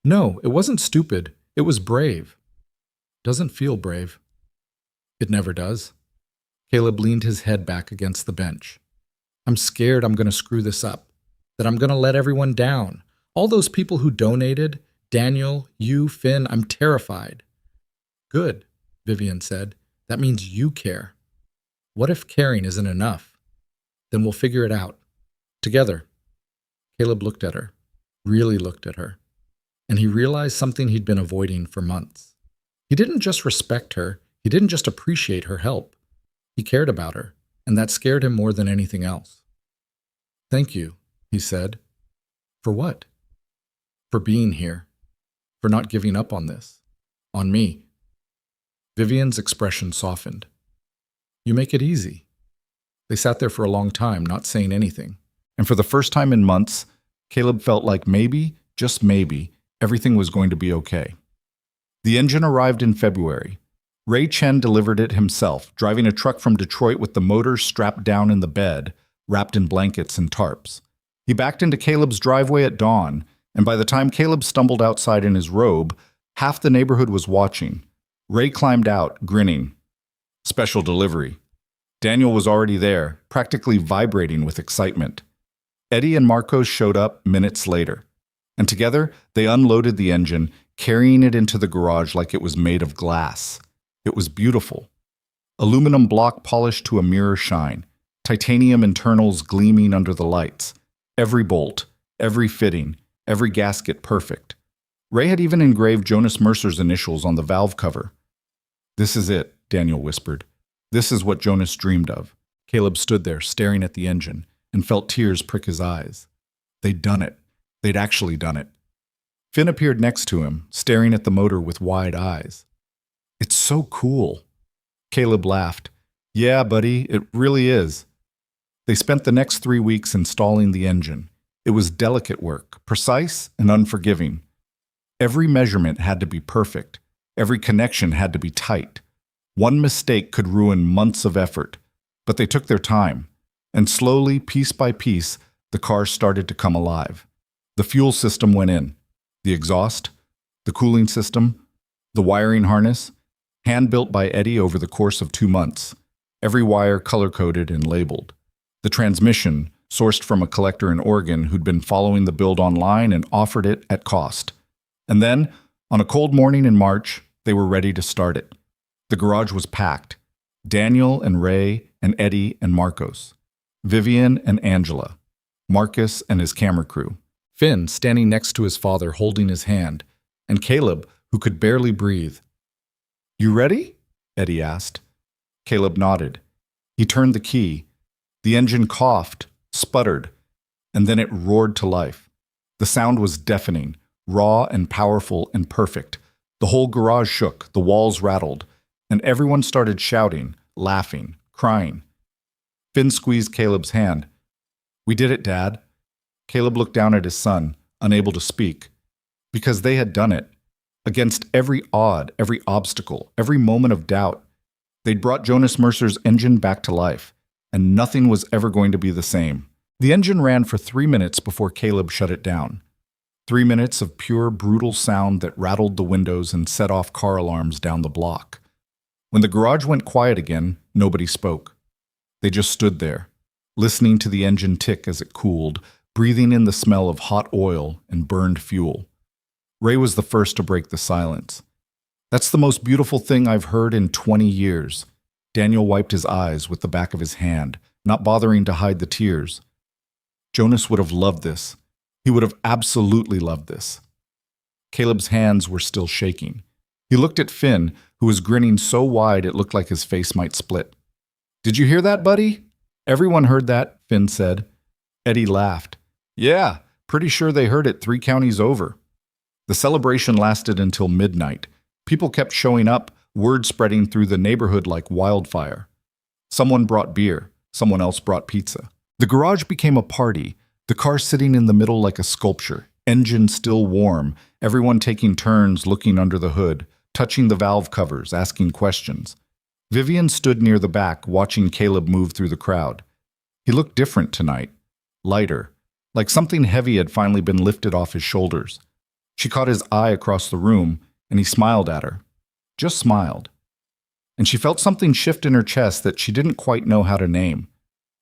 No, it wasn't stupid. It was brave. Doesn't feel brave. It never does. Caleb leaned his head back against the bench. I'm scared I'm going to screw this up, that I'm going to let everyone down. All those people who donated, Daniel, you, Finn, I'm terrified. Good, Vivian said. That means you care. What if caring isn't enough? Then we'll figure it out. Together. Caleb looked at her, really looked at her, and he realized something he'd been avoiding for months. He didn't just respect her, he didn't just appreciate her help. He cared about her, and that scared him more than anything else. Thank you, he said. For what? For being here. For not giving up on this. On me. Vivian's expression softened. You make it easy. They sat there for a long time, not saying anything. And for the first time in months, Caleb felt like maybe, just maybe, everything was going to be okay. The engine arrived in February. Ray Chen delivered it himself, driving a truck from Detroit with the motor strapped down in the bed, wrapped in blankets and tarps. He backed into Caleb's driveway at dawn, and by the time Caleb stumbled outside in his robe, half the neighborhood was watching. Ray climbed out, grinning. Special delivery. Daniel was already there, practically vibrating with excitement. Eddie and Marcos showed up minutes later, and together they unloaded the engine, carrying it into the garage like it was made of glass. It was beautiful. Aluminum block polished to a mirror shine, titanium internals gleaming under the lights. Every bolt, every fitting, every gasket perfect. Ray had even engraved Jonas Mercer's initials on the valve cover. This is it, Daniel whispered. This is what Jonas dreamed of. Caleb stood there, staring at the engine, and felt tears prick his eyes. They'd done it. They'd actually done it. Finn appeared next to him, staring at the motor with wide eyes. It's so cool. Caleb laughed. Yeah, buddy, it really is. They spent the next 3 weeks installing the engine. It was delicate work, precise and unforgiving. Every measurement had to be perfect. Every connection had to be tight. One mistake could ruin months of effort, but they took their time. And slowly, piece by piece, the car started to come alive. The fuel system went in. The exhaust, the cooling system, the wiring harness, hand-built by Eddie over the course of 2 months. Every wire color-coded and labeled. The transmission, sourced from a collector in Oregon who'd been following the build online and offered it at cost. And then, on a cold morning in March, they were ready to start it. The garage was packed. Daniel and Ray and Eddie and Marcos. Vivian and Angela. Marcus and his camera crew. Finn standing next to his father holding his hand. And Caleb, who could barely breathe. You ready? Eddie asked. Caleb nodded. He turned the key. The engine coughed, sputtered, and then it roared to life. The sound was deafening, raw and powerful and perfect. The whole garage shook, the walls rattled, and everyone started shouting, laughing, crying. Finn squeezed Caleb's hand. We did it, Dad. Caleb looked down at his son, unable to speak. Because they had done it. Against every odd, every obstacle, every moment of doubt. They'd brought Jonas Mercer's engine back to life, and nothing was ever going to be the same. The engine ran for 3 minutes before Caleb shut it down. 3 minutes of pure, brutal sound that rattled the windows and set off car alarms down the block. When the garage went quiet again, nobody spoke. They just stood there, listening to the engine tick as it cooled, breathing in the smell of hot oil and burned fuel. Ray was the first to break the silence. That's the most beautiful thing I've heard in 20 years. Daniel wiped his eyes with the back of his hand, not bothering to hide the tears. Jonas would have loved this. He would have absolutely loved this. Caleb's hands were still shaking. He looked at Finn, who was grinning so wide it looked like his face might split. Did you hear that, buddy? Everyone heard that, Finn said. Eddie laughed. Yeah, pretty sure they heard it 3 counties over. The celebration lasted until midnight. People kept showing up, word spreading through the neighborhood like wildfire. Someone brought beer. Someone else brought pizza. The garage became a party, the car sitting in the middle like a sculpture, engine still warm, everyone taking turns looking under the hood, touching the valve covers, asking questions. Vivian stood near the back, watching Caleb move through the crowd. He looked different tonight, lighter, like something heavy had finally been lifted off his shoulders. She caught his eye across the room, and he smiled at her. Just smiled. And she felt something shift in her chest that she didn't quite know how to name.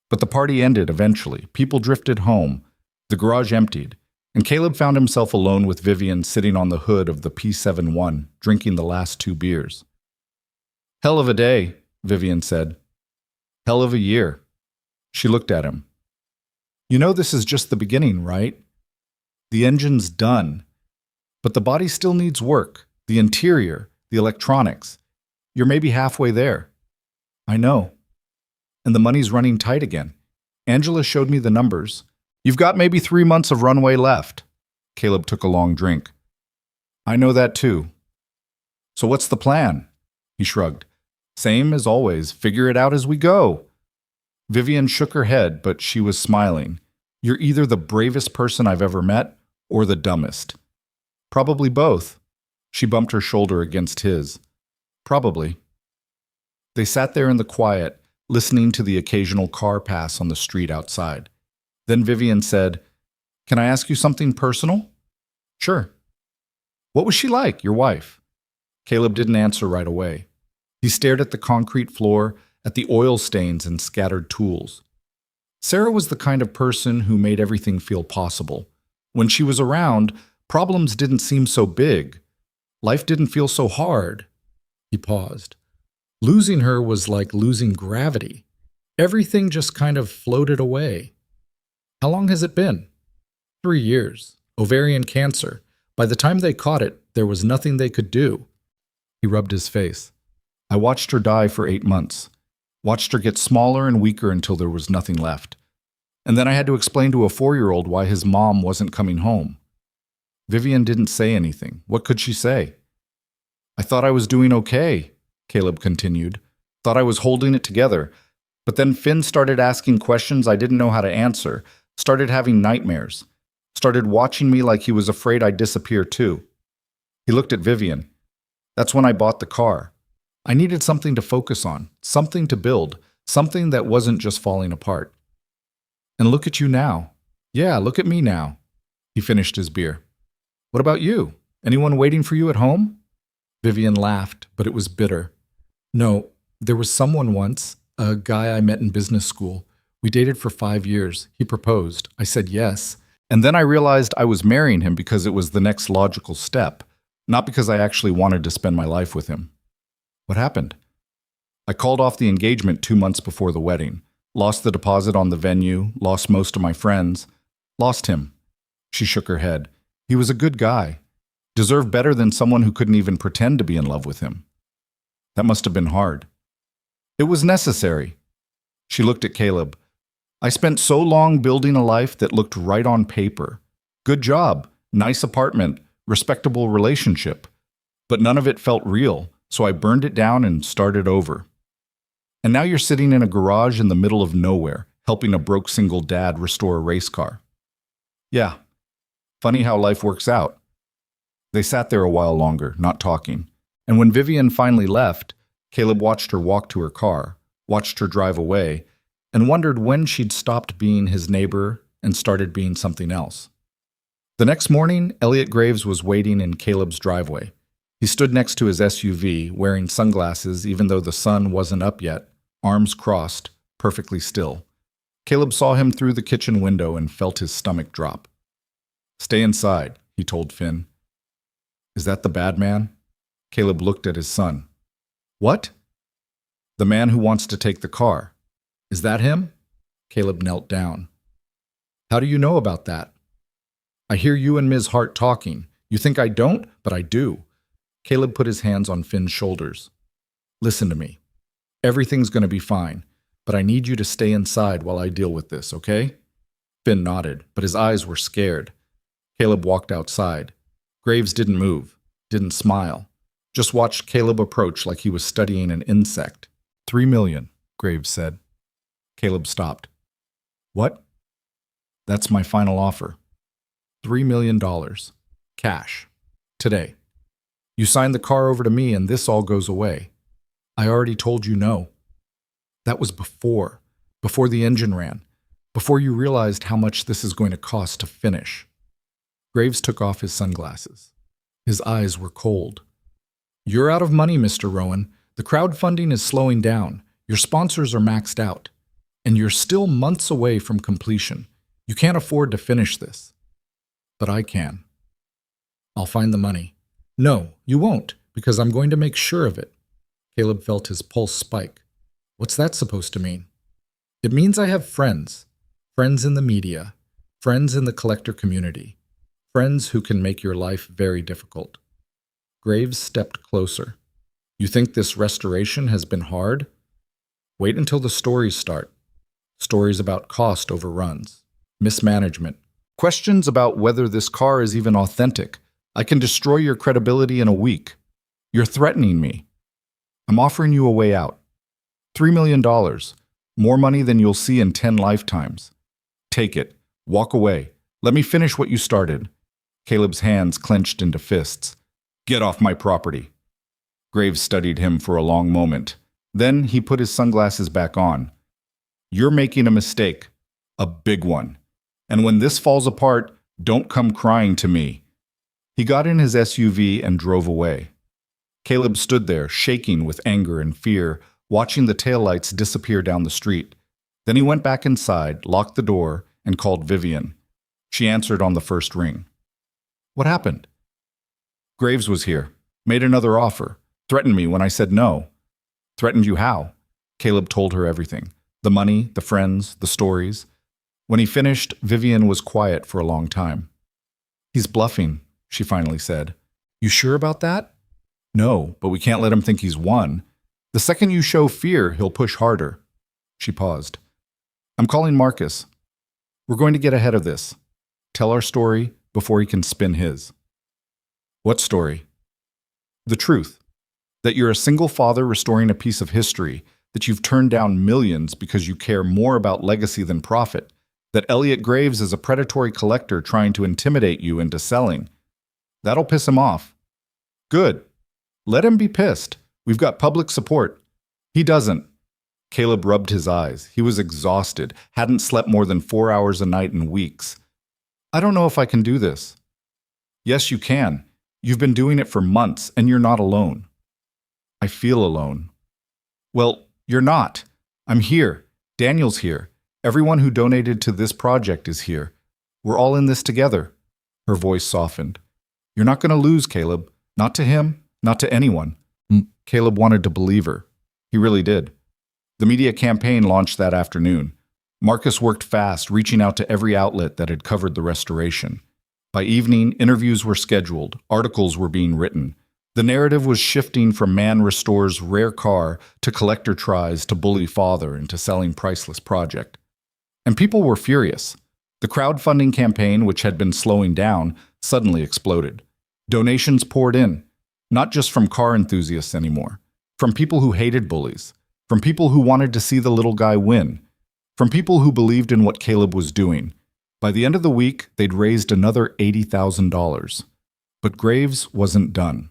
But the party ended eventually. People drifted home. The garage emptied, and Caleb found himself alone with Vivian sitting on the hood of the P71, drinking the last 2 beers. Hell of a day, Vivian said. Hell of a year. She looked at him. You know this is just the beginning, right? The engine's done. But the body still needs work. The interior, the electronics. You're maybe halfway there. I know. And the money's running tight again. Angela showed me the numbers. You've got maybe 3 months of runway left. Caleb took a long drink. I know that too. So what's the plan? He shrugged. Same as always, figure it out as we go. Vivian shook her head, but she was smiling. You're either the bravest person I've ever met, or the dumbest. Probably both. She bumped her shoulder against his. Probably. They sat there in the quiet, listening to the occasional car pass on the street outside. Then Vivian said, Can I ask you something personal? Sure. What was she like, your wife? Caleb didn't answer right away. He stared at the concrete floor, at the oil stains and scattered tools. Sarah was the kind of person who made everything feel possible. When she was around, problems didn't seem so big. Life didn't feel so hard. He paused. Losing her was like losing gravity. Everything just kind of floated away. How long has it been? 3 years. Ovarian cancer. By the time they caught it, there was nothing they could do. He rubbed his face. I watched her die for 8 months. Watched her get smaller and weaker until there was nothing left. And then I had to explain to a 4-year-old why his mom wasn't coming home. Vivian didn't say anything. What could she say? I thought I was doing okay, Caleb continued. Thought I was holding it together. But then Finn started asking questions I didn't know how to answer. Started having nightmares. Started watching me like he was afraid I'd disappear too. He looked at Vivian. That's when I bought the car. I needed something to focus on, something to build, something that wasn't just falling apart. And look at you now. Yeah, look at me now. He finished his beer. What about you? Anyone waiting for you at home? Vivian laughed, but it was bitter. No, there was someone once, a guy I met in business school. We dated for 5 years. He proposed. I said yes. And then I realized I was marrying him because it was the next logical step, not because I actually wanted to spend my life with him. What happened? I called off the engagement 2 months before the wedding, lost the deposit on the venue, lost most of my friends, lost him. She shook her head. He was a good guy. Deserved better than someone who couldn't even pretend to be in love with him. That must have been hard. It was necessary. She looked at Caleb. I spent so long building a life that looked right on paper. Good job, nice apartment, respectable relationship. But none of it felt real, so I burned it down and started over. And now you're sitting in a garage in the middle of nowhere, helping a broke single dad restore a race car. Yeah, funny how life works out. They sat there a while longer, not talking. And when Vivian finally left, Caleb watched her walk to her car, watched her drive away, and wondered when she'd stopped being his neighbor and started being something else. The next morning, Elliot Graves was waiting in Caleb's driveway. He stood next to his SUV, wearing sunglasses even though the sun wasn't up yet, arms crossed, perfectly still. Caleb saw him through the kitchen window and felt his stomach drop. Stay inside, he told Finn. Is that the bad man? Caleb looked at his son. What? The man who wants to take the car. Is that him? Caleb knelt down. How do you know about that? I hear you and Ms. Hart talking. You think I don't, but I do. Caleb put his hands on Finn's shoulders. Listen to me. Everything's going to be fine, but I need you to stay inside while I deal with this, okay? Finn nodded, but his eyes were scared. Caleb walked outside. Graves didn't move, didn't smile. Just watched Caleb approach like he was studying an insect. 3 million, Graves said. Caleb stopped. What? That's my final offer. $3 million. Cash. Today. You sign the car over to me and this all goes away. I already told you no. That was before the engine ran, before you realized how much this is going to cost to finish. Graves took off his sunglasses. His eyes were cold. You're out of money, Mr. Rowan. The crowdfunding is slowing down. Your sponsors are maxed out. And you're still months away from completion. You can't afford to finish this. But I can. I'll find the money. No, you won't, because I'm going to make sure of it. Caleb felt his pulse spike. What's that supposed to mean? It means I have friends. Friends in the media. Friends in the collector community. Friends who can make your life very difficult. Graves stepped closer. You think this restoration has been hard? Wait until the stories start. Stories about cost overruns. Mismanagement. Questions about whether this car is even authentic. I can destroy your credibility in a week. You're threatening me. I'm offering you a way out. $3 million. More money than you'll see in 10 lifetimes. Take it. Walk away. Let me finish what you started. Caleb's hands clenched into fists. Get off my property. Graves studied him for a long moment. Then he put his sunglasses back on. You're making a mistake. A big one. And when this falls apart, don't come crying to me. He got in his SUV and drove away. Caleb stood there, shaking with anger and fear, watching the taillights disappear down the street. Then he went back inside, locked the door, and called Vivian. She answered on the first ring. What happened? Graves was here, made another offer, threatened me when I said no. Threatened you how? Caleb told her everything. The money, the friends, the stories. When he finished, Vivian was quiet for a long time. He's bluffing, she finally said. You sure about that? No, but we can't let him think he's won. The second you show fear, he'll push harder. She paused. I'm calling Marcus. We're going to get ahead of this. Tell our story before he can spin his. What story? The truth. That you're a single father restoring a piece of history, that you've turned down millions because you care more about legacy than profit, that Elliot Graves is a predatory collector trying to intimidate you into selling. That'll piss him off. Good. Let him be pissed. We've got public support. He doesn't. Caleb rubbed his eyes. He was exhausted, hadn't slept more than 4 hours a night in weeks. I don't know if I can do this. Yes, you can. You've been doing it for months, and you're not alone. I feel alone. Well, you're not. I'm here. Daniel's here. Everyone who donated to this project is here. We're all in this together. Her voice softened. You're not going to lose, Caleb. Not to him, not to anyone. Caleb wanted to believe her. He really did. The media campaign launched that afternoon. Marcus worked fast, reaching out to every outlet that had covered the restoration. By evening, interviews were scheduled, articles were being written. The narrative was shifting from man restores rare car to collector tries to bully father into selling priceless project. And people were furious. The crowdfunding campaign, which had been slowing down, suddenly exploded. Donations poured in, not just from car enthusiasts anymore, from people who hated bullies, from people who wanted to see the little guy win, from people who believed in what Caleb was doing. By the end of the week, they'd raised another $80,000. But Graves wasn't done.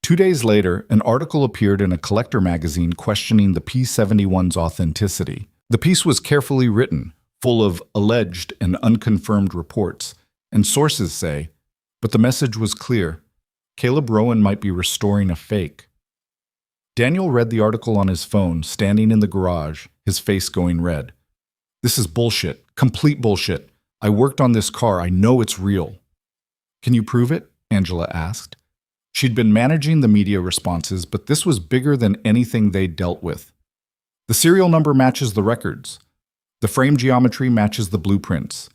2 days later, an article appeared in a collector magazine questioning the P-71's authenticity. The piece was carefully written, full of alleged and unconfirmed reports, and sources say, but the message was clear. Caleb Rowan might be restoring a fake. Daniel read the article on his phone, standing in the garage, his face going red. This is bullshit, complete bullshit. I worked on this car, I know it's real. Can you prove it? Angela asked. She'd been managing the media responses, but this was bigger than anything they'd dealt with. The serial number matches the records. The frame geometry matches the blueprints.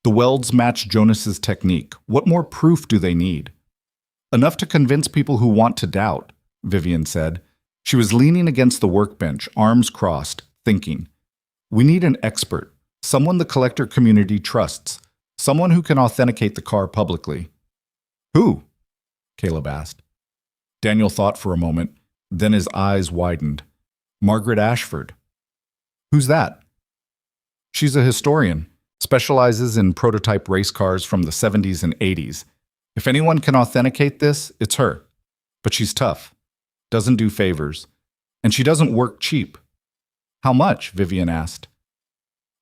The welds match Jonas's technique. What more proof do they need? Enough to convince people who want to doubt, Vivian said. She was leaning against the workbench, arms crossed, thinking. We need an expert, someone the collector community trusts, someone who can authenticate the car publicly. Who? Caleb asked. Daniel thought for a moment, then his eyes widened. Margaret Ashford. Who's that? She's a historian, specializes in prototype race cars from the 70s and 80s. If anyone can authenticate this, it's her. But she's tough, doesn't do favors, and she doesn't work cheap. How much? Vivian asked.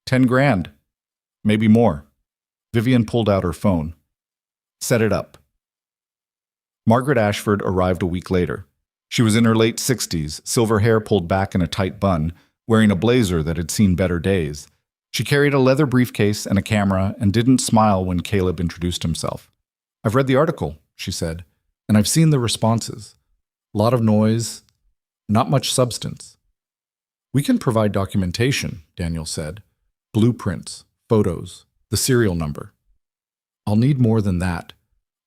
10 grand. Maybe more. Vivian pulled out her phone. Set it up. Margaret Ashford arrived a week later. She was in her late 60s, silver hair pulled back in a tight bun, wearing a blazer that had seen better days. She carried a leather briefcase and a camera and didn't smile when Caleb introduced himself. I've read the article, she said, and I've seen the responses. A lot of noise, not much substance. We can provide documentation, Daniel said. Blueprints, photos, the serial number. I'll need more than that.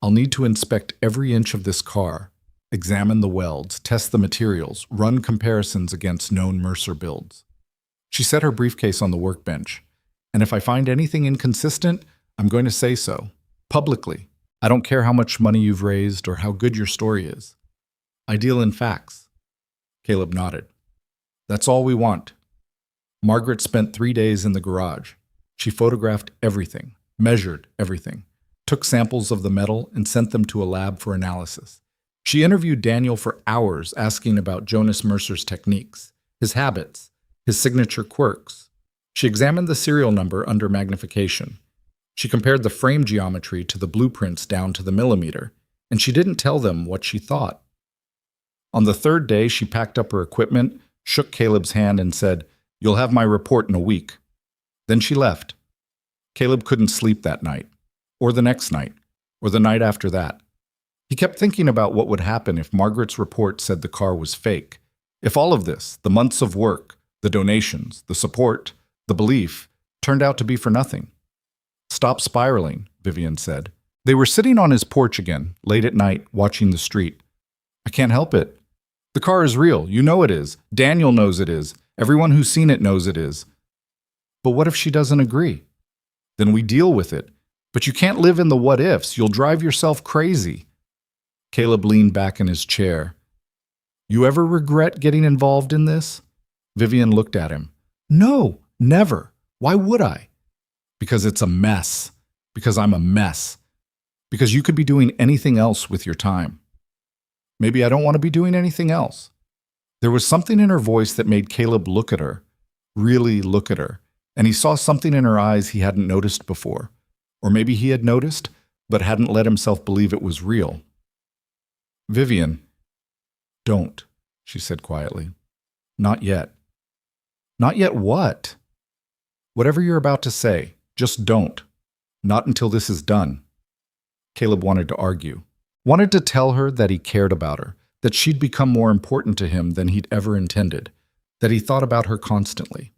I'll need to inspect every inch of this car, examine the welds, test the materials, run comparisons against known Mercer builds. She set her briefcase on the workbench. And if I find anything inconsistent, I'm going to say so. Publicly. I don't care how much money you've raised or how good your story is. I deal in facts. Caleb nodded. That's all we want. Margaret spent 3 days in the garage. She photographed everything, measured everything, took samples of the metal and sent them to a lab for analysis. She interviewed Daniel for hours, asking about Jonas Mercer's techniques, his habits, his signature quirks. She examined the serial number under magnification. She compared the frame geometry to the blueprints down to the millimeter, and she didn't tell them what she thought. On the third day, she packed up her equipment, shook Caleb's hand, and said, "You'll have my report in a week." Then she left. Caleb couldn't sleep that night, or the next night, or the night after that. He kept thinking about what would happen if Margaret's report said the car was fake. If all of this, the months of work, the donations, the support, the belief, turned out to be for nothing. "Stop spiraling," Vivian said. They were sitting on his porch again, late at night, watching the street. "I can't help it. The car is real. You know it is. Daniel knows it is. Everyone who's seen it knows it is." "But what if she doesn't agree?" "Then we deal with it. But you can't live in the what-ifs. You'll drive yourself crazy." Caleb leaned back in his chair. "You ever regret getting involved in this?" Vivian looked at him. "No, never. Why would I?" "Because it's a mess. Because I'm a mess. Because you could be doing anything else with your time." "Maybe I don't want to be doing anything else." There was something in her voice that made Caleb look at her, really look at her, and he saw something in her eyes he hadn't noticed before. Or maybe he had noticed, but hadn't let himself believe it was real. "Vivian." "Don't," she said quietly. "Not yet." "Not yet what?" "Whatever you're about to say, just don't. Not until this is done." Caleb wanted to argue, wanted to tell her that he cared about her, that she'd become more important to him than he'd ever intended, that he thought about her constantly.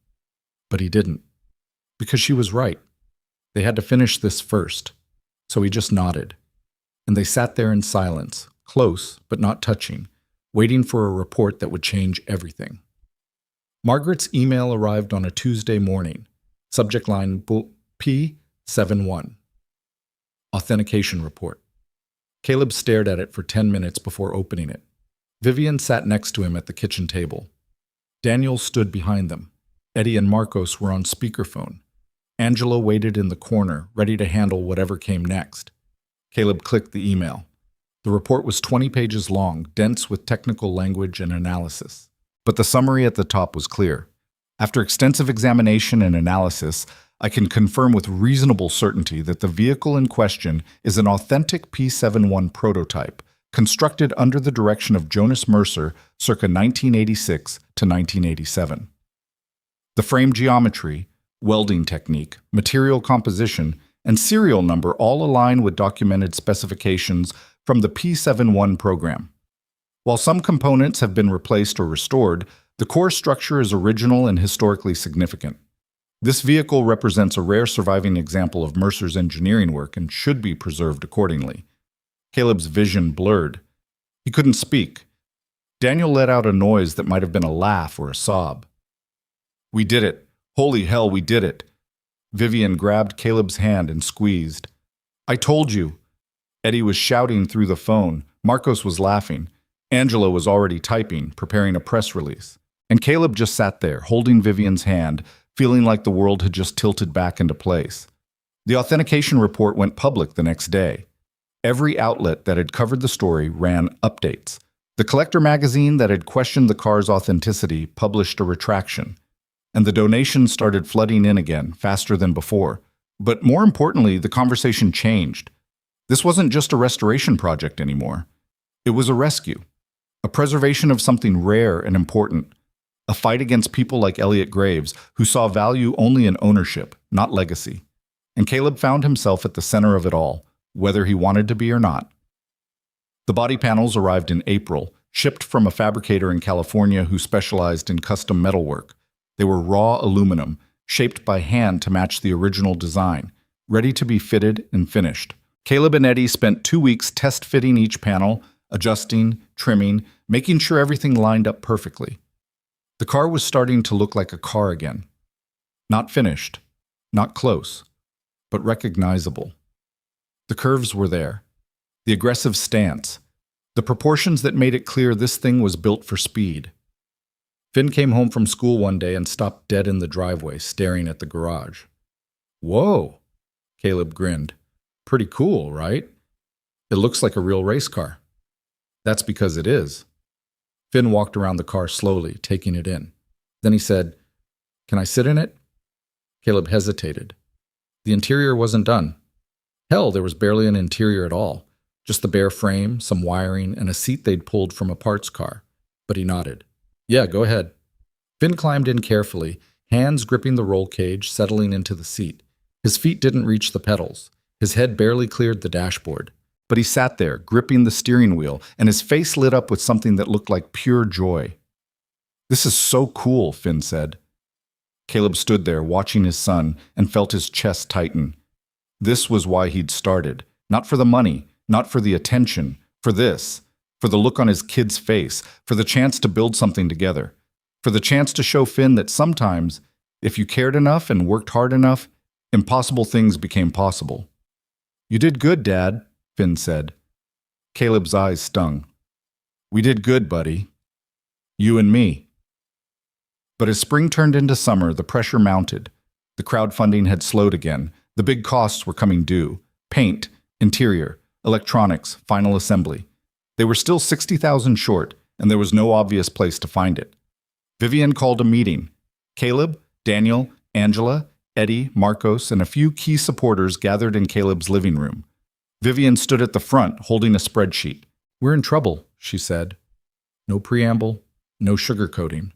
But he didn't, because she was right. They had to finish this first, so he just nodded. And they sat there in silence, close but not touching, waiting for a report that would change everything. Margaret's email arrived on a Tuesday morning. Subject line P71. Authentication report. Caleb stared at it for 10 minutes before opening it. Vivian sat next to him at the kitchen table. Daniel stood behind them. Eddie and Marcos were on speakerphone. Angela waited in the corner, ready to handle whatever came next. Caleb clicked the email. The report was 20 pages long, dense with technical language and analysis. But the summary at the top was clear. After extensive examination and analysis, I can confirm with reasonable certainty that the vehicle in question is an authentic P71 prototype, constructed under the direction of Jonas Mercer circa 1986 to 1987. The frame geometry, welding technique, material composition, and serial number all align with documented specifications from the P71 program. While some components have been replaced or restored, the core structure is original and historically significant. This vehicle represents a rare surviving example of Mercer's engineering work and should be preserved accordingly. Caleb's vision blurred. He couldn't speak. Daniel let out a noise that might have been a laugh or a sob. "We did it. Holy hell, we did it." Vivian grabbed Caleb's hand and squeezed. "I told you." Eddie was shouting through the phone. Marcos was laughing. Angela was already typing, preparing a press release. And Caleb just sat there, holding Vivian's hand, feeling like the world had just tilted back into place. The authentication report went public the next day. Every outlet that had covered the story ran updates. The collector magazine that had questioned the car's authenticity published a retraction. And the donations started flooding in again, faster than before. But more importantly, the conversation changed. This wasn't just a restoration project anymore. It was a rescue, a preservation of something rare and important, a fight against people like Elliot Graves, who saw value only in ownership, not legacy. And Caleb found himself at the center of it all, whether he wanted to be or not. The body panels arrived in April, shipped from a fabricator in California who specialized in custom metalwork. They were raw aluminum, shaped by hand to match the original design, ready to be fitted and finished. Caleb and Eddie spent 2 weeks test-fitting each panel, adjusting, trimming, making sure everything lined up perfectly. The car was starting to look like a car again. Not finished, Not close, but recognizable. The curves were there, the aggressive stance, the proportions that made it clear this thing was built for speed. Finn came home from school one day and stopped dead in the driveway, staring at the garage. "Whoa," Caleb grinned. "Pretty cool, right? It looks like a real race car." "That's because it is." Finn walked around the car slowly, taking it in. Then he said, "Can I sit in it?" Caleb hesitated. The interior wasn't done. Hell, there was barely an interior at all. Just the bare frame, some wiring, and a seat they'd pulled from a parts car. But he nodded. "Yeah, go ahead." Finn climbed in carefully, hands gripping the roll cage, settling into the seat. His feet didn't reach the pedals. His head barely cleared the dashboard. But he sat there, gripping the steering wheel, and his face lit up with something that looked like pure joy. "This is so cool," Finn said. Caleb stood there, watching his son, and felt his chest tighten. This was why he'd started. Not for the money, not for the attention, for this. For the look on his kid's face, for the chance to build something together. For the chance to show Finn that sometimes, if you cared enough and worked hard enough, impossible things became possible. "You did good, Dad," Finn said. Caleb's eyes stung. "We did good, buddy. You and me." But as spring turned into summer, the pressure mounted. The crowdfunding had slowed again. The big costs were coming due. Paint, interior, electronics, final assembly. They were still $60,000 short, and there was no obvious place to find it. Vivian called a meeting. Caleb, Daniel, Angela, Eddie, Marcos, and a few key supporters gathered in Caleb's living room. Vivian stood at the front, holding a spreadsheet. "We're in trouble," she said. No preamble, no sugarcoating.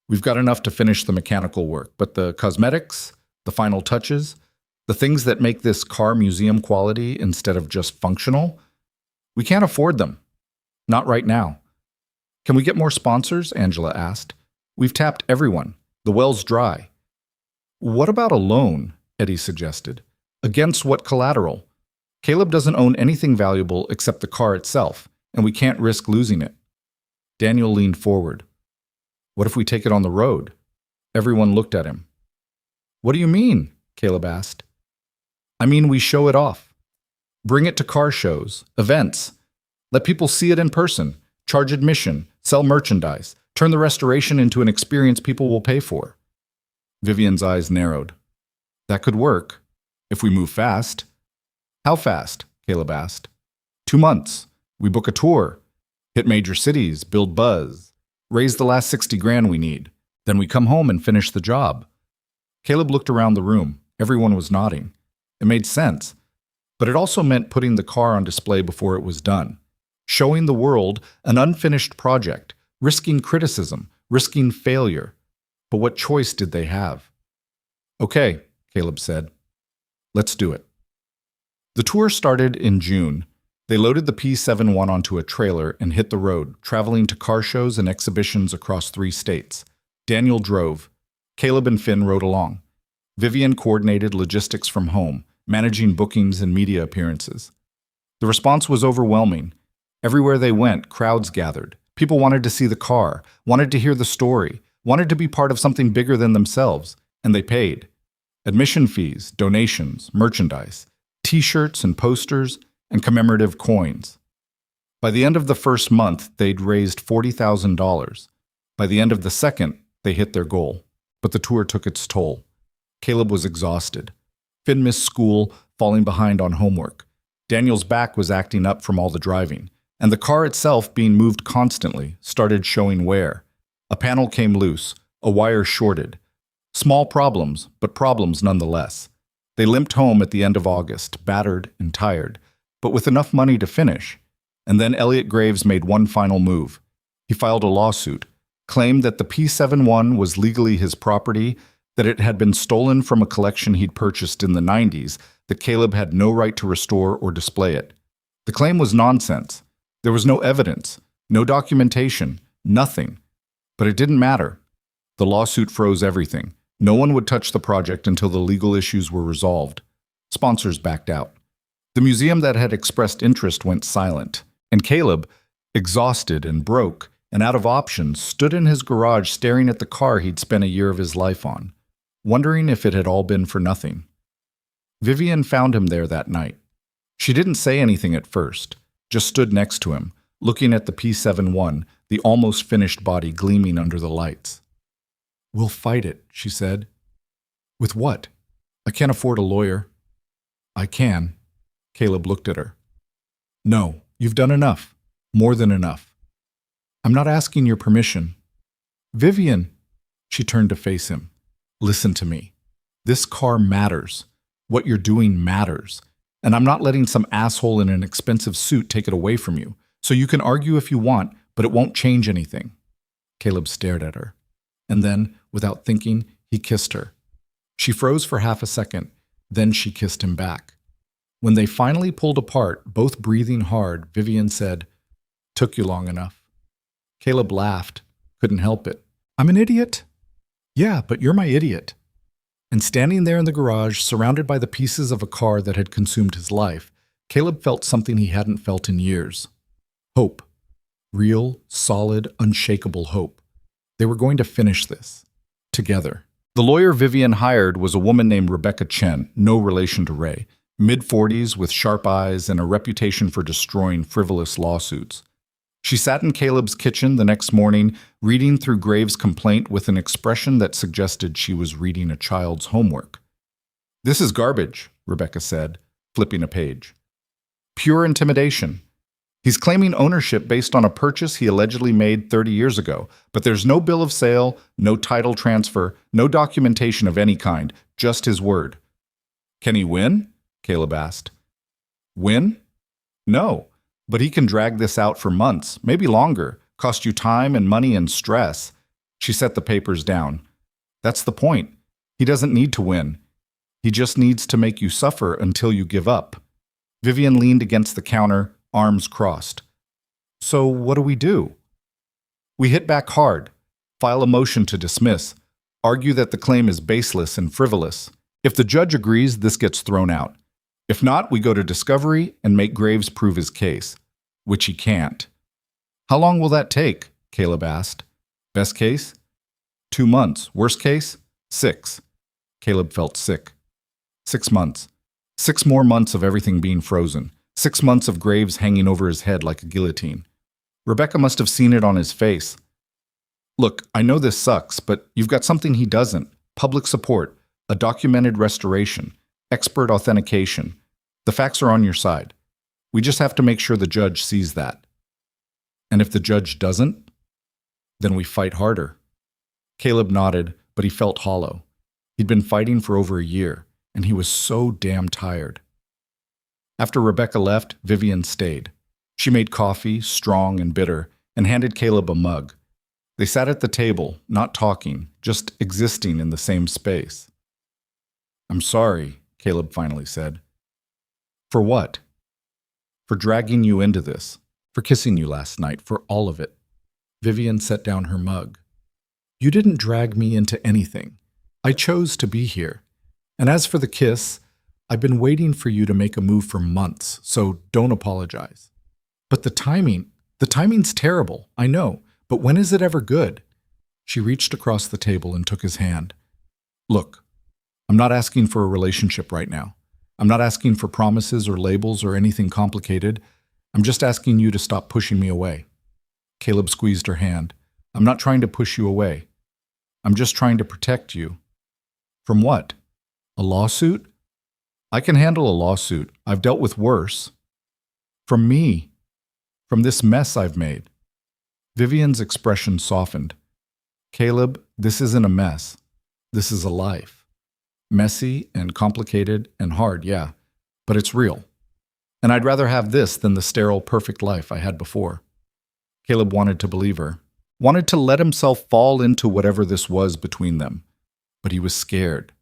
"We've got enough to finish the mechanical work, but the cosmetics, the final touches, the things that make this car museum quality instead of just functional, we can't afford them. Not right now." "Can we get more sponsors?" Angela asked. "We've tapped everyone. The well's dry." "What about a loan?" Eddie suggested. "Against what collateral? Caleb doesn't own anything valuable except the car itself, and we can't risk losing it." Daniel leaned forward. "What if we take it on the road?" Everyone looked at him. "What do you mean?" Caleb asked. "I mean we show it off. Bring it to car shows, events. Let people see it in person, charge admission, sell merchandise, turn the restoration into an experience people will pay for." Vivian's eyes narrowed. "That could work, if we move fast." "How fast?" Caleb asked. 2 months. We book a tour, hit major cities, build buzz, raise the last 60 grand we need. Then we come home and finish the job." Caleb looked around the room. Everyone was nodding. It made sense. But it also meant putting the car on display before it was done. Showing the world an unfinished project, risking criticism, risking failure. But what choice did they have? "Okay," Caleb said. "Let's do it." The tour started in June. They loaded the P71 onto a trailer and hit the road, traveling to car shows and exhibitions across 3 states. Daniel drove. Caleb and Finn rode along. Vivian coordinated logistics from home, managing bookings and media appearances. The response was overwhelming. Everywhere they went, crowds gathered. People wanted to see the car, wanted to hear the story, wanted to be part of something bigger than themselves, and they paid. Admission fees, donations, merchandise, T-shirts and posters, and commemorative coins. By the end of the first month, they'd raised $40,000. By the end of the second, they hit their goal. But the tour took its toll. Caleb was exhausted. Finn missed school, falling behind on homework. Daniel's back was acting up from all the driving. And the car itself, being moved constantly, started showing wear. A panel came loose, a wire shorted. Small problems, but problems nonetheless. They limped home at the end of August, battered and tired, but with enough money to finish. And then Elliot Graves made one final move. He filed a lawsuit, claimed that the P71 was legally his property, that it had been stolen from a collection he'd purchased in the 90s, that Caleb had no right to restore or display it. The claim was nonsense. There was no evidence, no documentation, nothing. But it didn't matter. The lawsuit froze everything. No one would touch the project until the legal issues were resolved. Sponsors backed out. The museum that had expressed interest went silent, and Caleb, exhausted and broke and out of options, stood in his garage staring at the car he'd spent a year of his life on. wondering if it had all been for nothing. Vivian found him there that night. She didn't say anything at first, just stood next to him, looking at the P-71, the almost finished body gleaming under the lights. "We'll fight it," she said. "With what? I can't afford a lawyer." "I can." Caleb looked at her. "No, you've done enough. More than enough. I'm not asking your permission." "Vivian," she turned to face him. "Listen to me. This car matters. What you're doing matters. And I'm not letting some asshole in an expensive suit take it away from you. So you can argue if you want, but it won't change anything." Caleb stared at her. And then, without thinking, he kissed her. She froze for half a second, then she kissed him back. When they finally pulled apart, both breathing hard, Vivian said, "Took you long enough." Caleb laughed, couldn't help it. "I'm an idiot?" "Yeah, but you're my idiot." And standing there in the garage, surrounded by the pieces of a car that had consumed his life, Caleb felt something he hadn't felt in years. Hope. Real, solid, unshakable hope. They were going to finish this. Together. The lawyer Vivian hired was a woman named Rebecca Chen, no relation to Ray, mid-40s with sharp eyes and a reputation for destroying frivolous lawsuits. She sat in Caleb's kitchen the next morning, reading through Graves' complaint with an expression that suggested she was reading a child's homework. "This is garbage," Rebecca said, flipping a page. "Pure intimidation. He's claiming ownership based on a purchase he allegedly made 30 years ago, but there's no bill of sale, no title transfer, no documentation of any kind, just his word." "Can he win?" Caleb asked. "Win? No, but he can drag this out for months, maybe longer, cost you time and money and stress." She set the papers down. "That's the point. He doesn't need to win. He just needs to make you suffer until you give up." Vivian leaned against the counter, arms crossed. "So what do we do?" "We hit back hard, file a motion to dismiss, argue that the claim is baseless and frivolous. If the judge agrees, this gets thrown out. If not, we go to discovery and make Graves prove his case, which he can't." "How long will that take?" Caleb asked. "Best case? 2 months. Worst case? 6. Caleb felt sick. 6 months. 6 more months of everything being frozen. 6 months of Graves hanging over his head like a guillotine. Rebecca must have seen it on his face. "Look, I know this sucks, but you've got something he doesn't. Public support, a documented restoration, expert authentication. The facts are on your side. We just have to make sure the judge sees that." "And if the judge doesn't?" "Then we fight harder." Caleb nodded, but he felt hollow. He'd been fighting for over a year, and he was so damn tired. After Rebecca left, Vivian stayed. She made coffee, strong and bitter, and handed Caleb a mug. They sat at the table, not talking, just existing in the same space. "I'm sorry," Caleb finally said. "For what?" "For dragging you into this, for kissing you last night, for all of it." Vivian set down her mug. "You didn't drag me into anything. I chose to be here. And as for the kiss, I've been waiting for you to make a move for months, so don't apologize." "But the timing's terrible, I know, but when is it ever good?" She reached across the table and took his hand. "Look, I'm not asking for a relationship right now. I'm not asking for promises or labels or anything complicated. I'm just asking you to stop pushing me away." Caleb squeezed her hand. "I'm not trying to push you away. I'm just trying to protect you." "From what? A lawsuit?" "I can handle a lawsuit. I've dealt with worse." "From me. From this mess I've made." Vivian's expression softened. "Caleb, this isn't a mess. This is a life. Messy and complicated and hard, yeah, but it's real. And I'd rather have this than the sterile, perfect life I had before." Caleb wanted to believe her, wanted to let himself fall into whatever this was between them. But he was scared.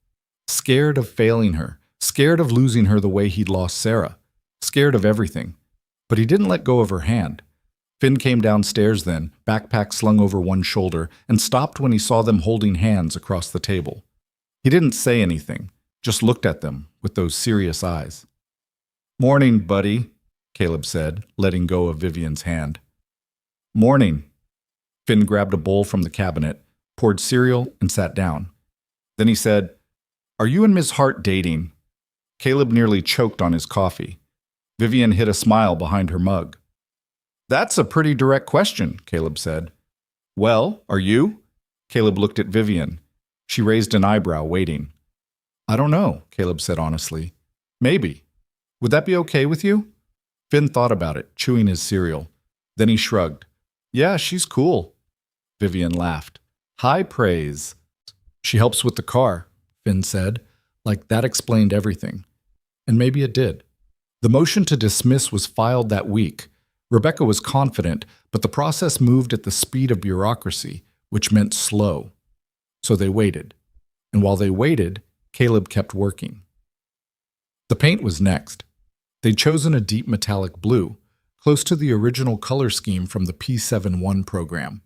Scared of failing her. Scared of losing her the way he'd lost Sarah. Scared of everything. But he didn't let go of her hand. Finn came downstairs then, backpack slung over one shoulder, and stopped when he saw them holding hands across the table. He didn't say anything, just looked at them with those serious eyes. "Morning, buddy," Caleb said, letting go of Vivian's hand. "Morning." Finn grabbed a bowl from the cabinet, poured cereal, and sat down. Then he said, "Are you and Ms. Hart dating?" Caleb nearly choked on his coffee. Vivian hid a smile behind her mug. "That's a pretty direct question," Caleb said. "Well, are you?" Caleb looked at Vivian. She raised an eyebrow, waiting. "I don't know," Caleb said honestly. "Maybe. Would that be okay with you?" Finn thought about it, chewing his cereal. Then he shrugged. "Yeah, she's cool." Vivian laughed. "High praise." "She helps with the car," Finn said, like that explained everything. And maybe it did. The motion to dismiss was filed that week. Rebecca was confident, but the process moved at the speed of bureaucracy, which meant slow. So they waited. And while they waited, Caleb kept working. The paint was next. They'd chosen a deep metallic blue, close to the original color scheme from the P71 program.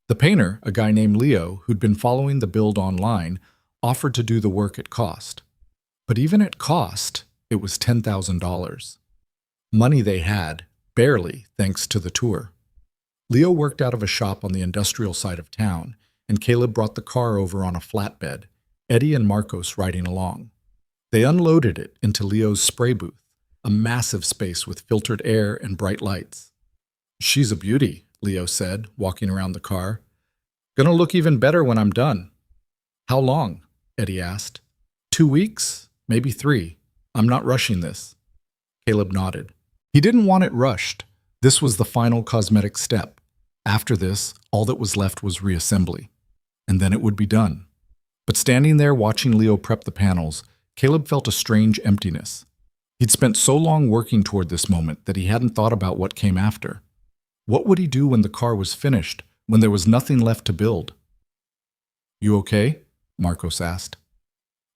The painter, a guy named Leo, who'd been following the build online, offered to do the work at cost. But even at cost, it was $10,000. Money they had, barely, thanks to the tour. Leo worked out of a shop on the industrial side of town, and Caleb brought the car over on a flatbed, Eddie and Marcos riding along. They unloaded it into Leo's spray booth, a massive space with filtered air and bright lights. "She's a beauty," Leo said, walking around the car. "Gonna look even better when I'm done." "How long?" Eddie asked. 2 weeks, maybe 3. I'm not rushing this." Caleb nodded. He didn't want it rushed. This was the final cosmetic step. After this, all that was left was reassembly. And then it would be done. But standing there watching Leo prep the panels, Caleb felt a strange emptiness. He'd spent so long working toward this moment that he hadn't thought about what came after. What would he do when the car was finished, when there was nothing left to build? "You okay?" Marcos asked.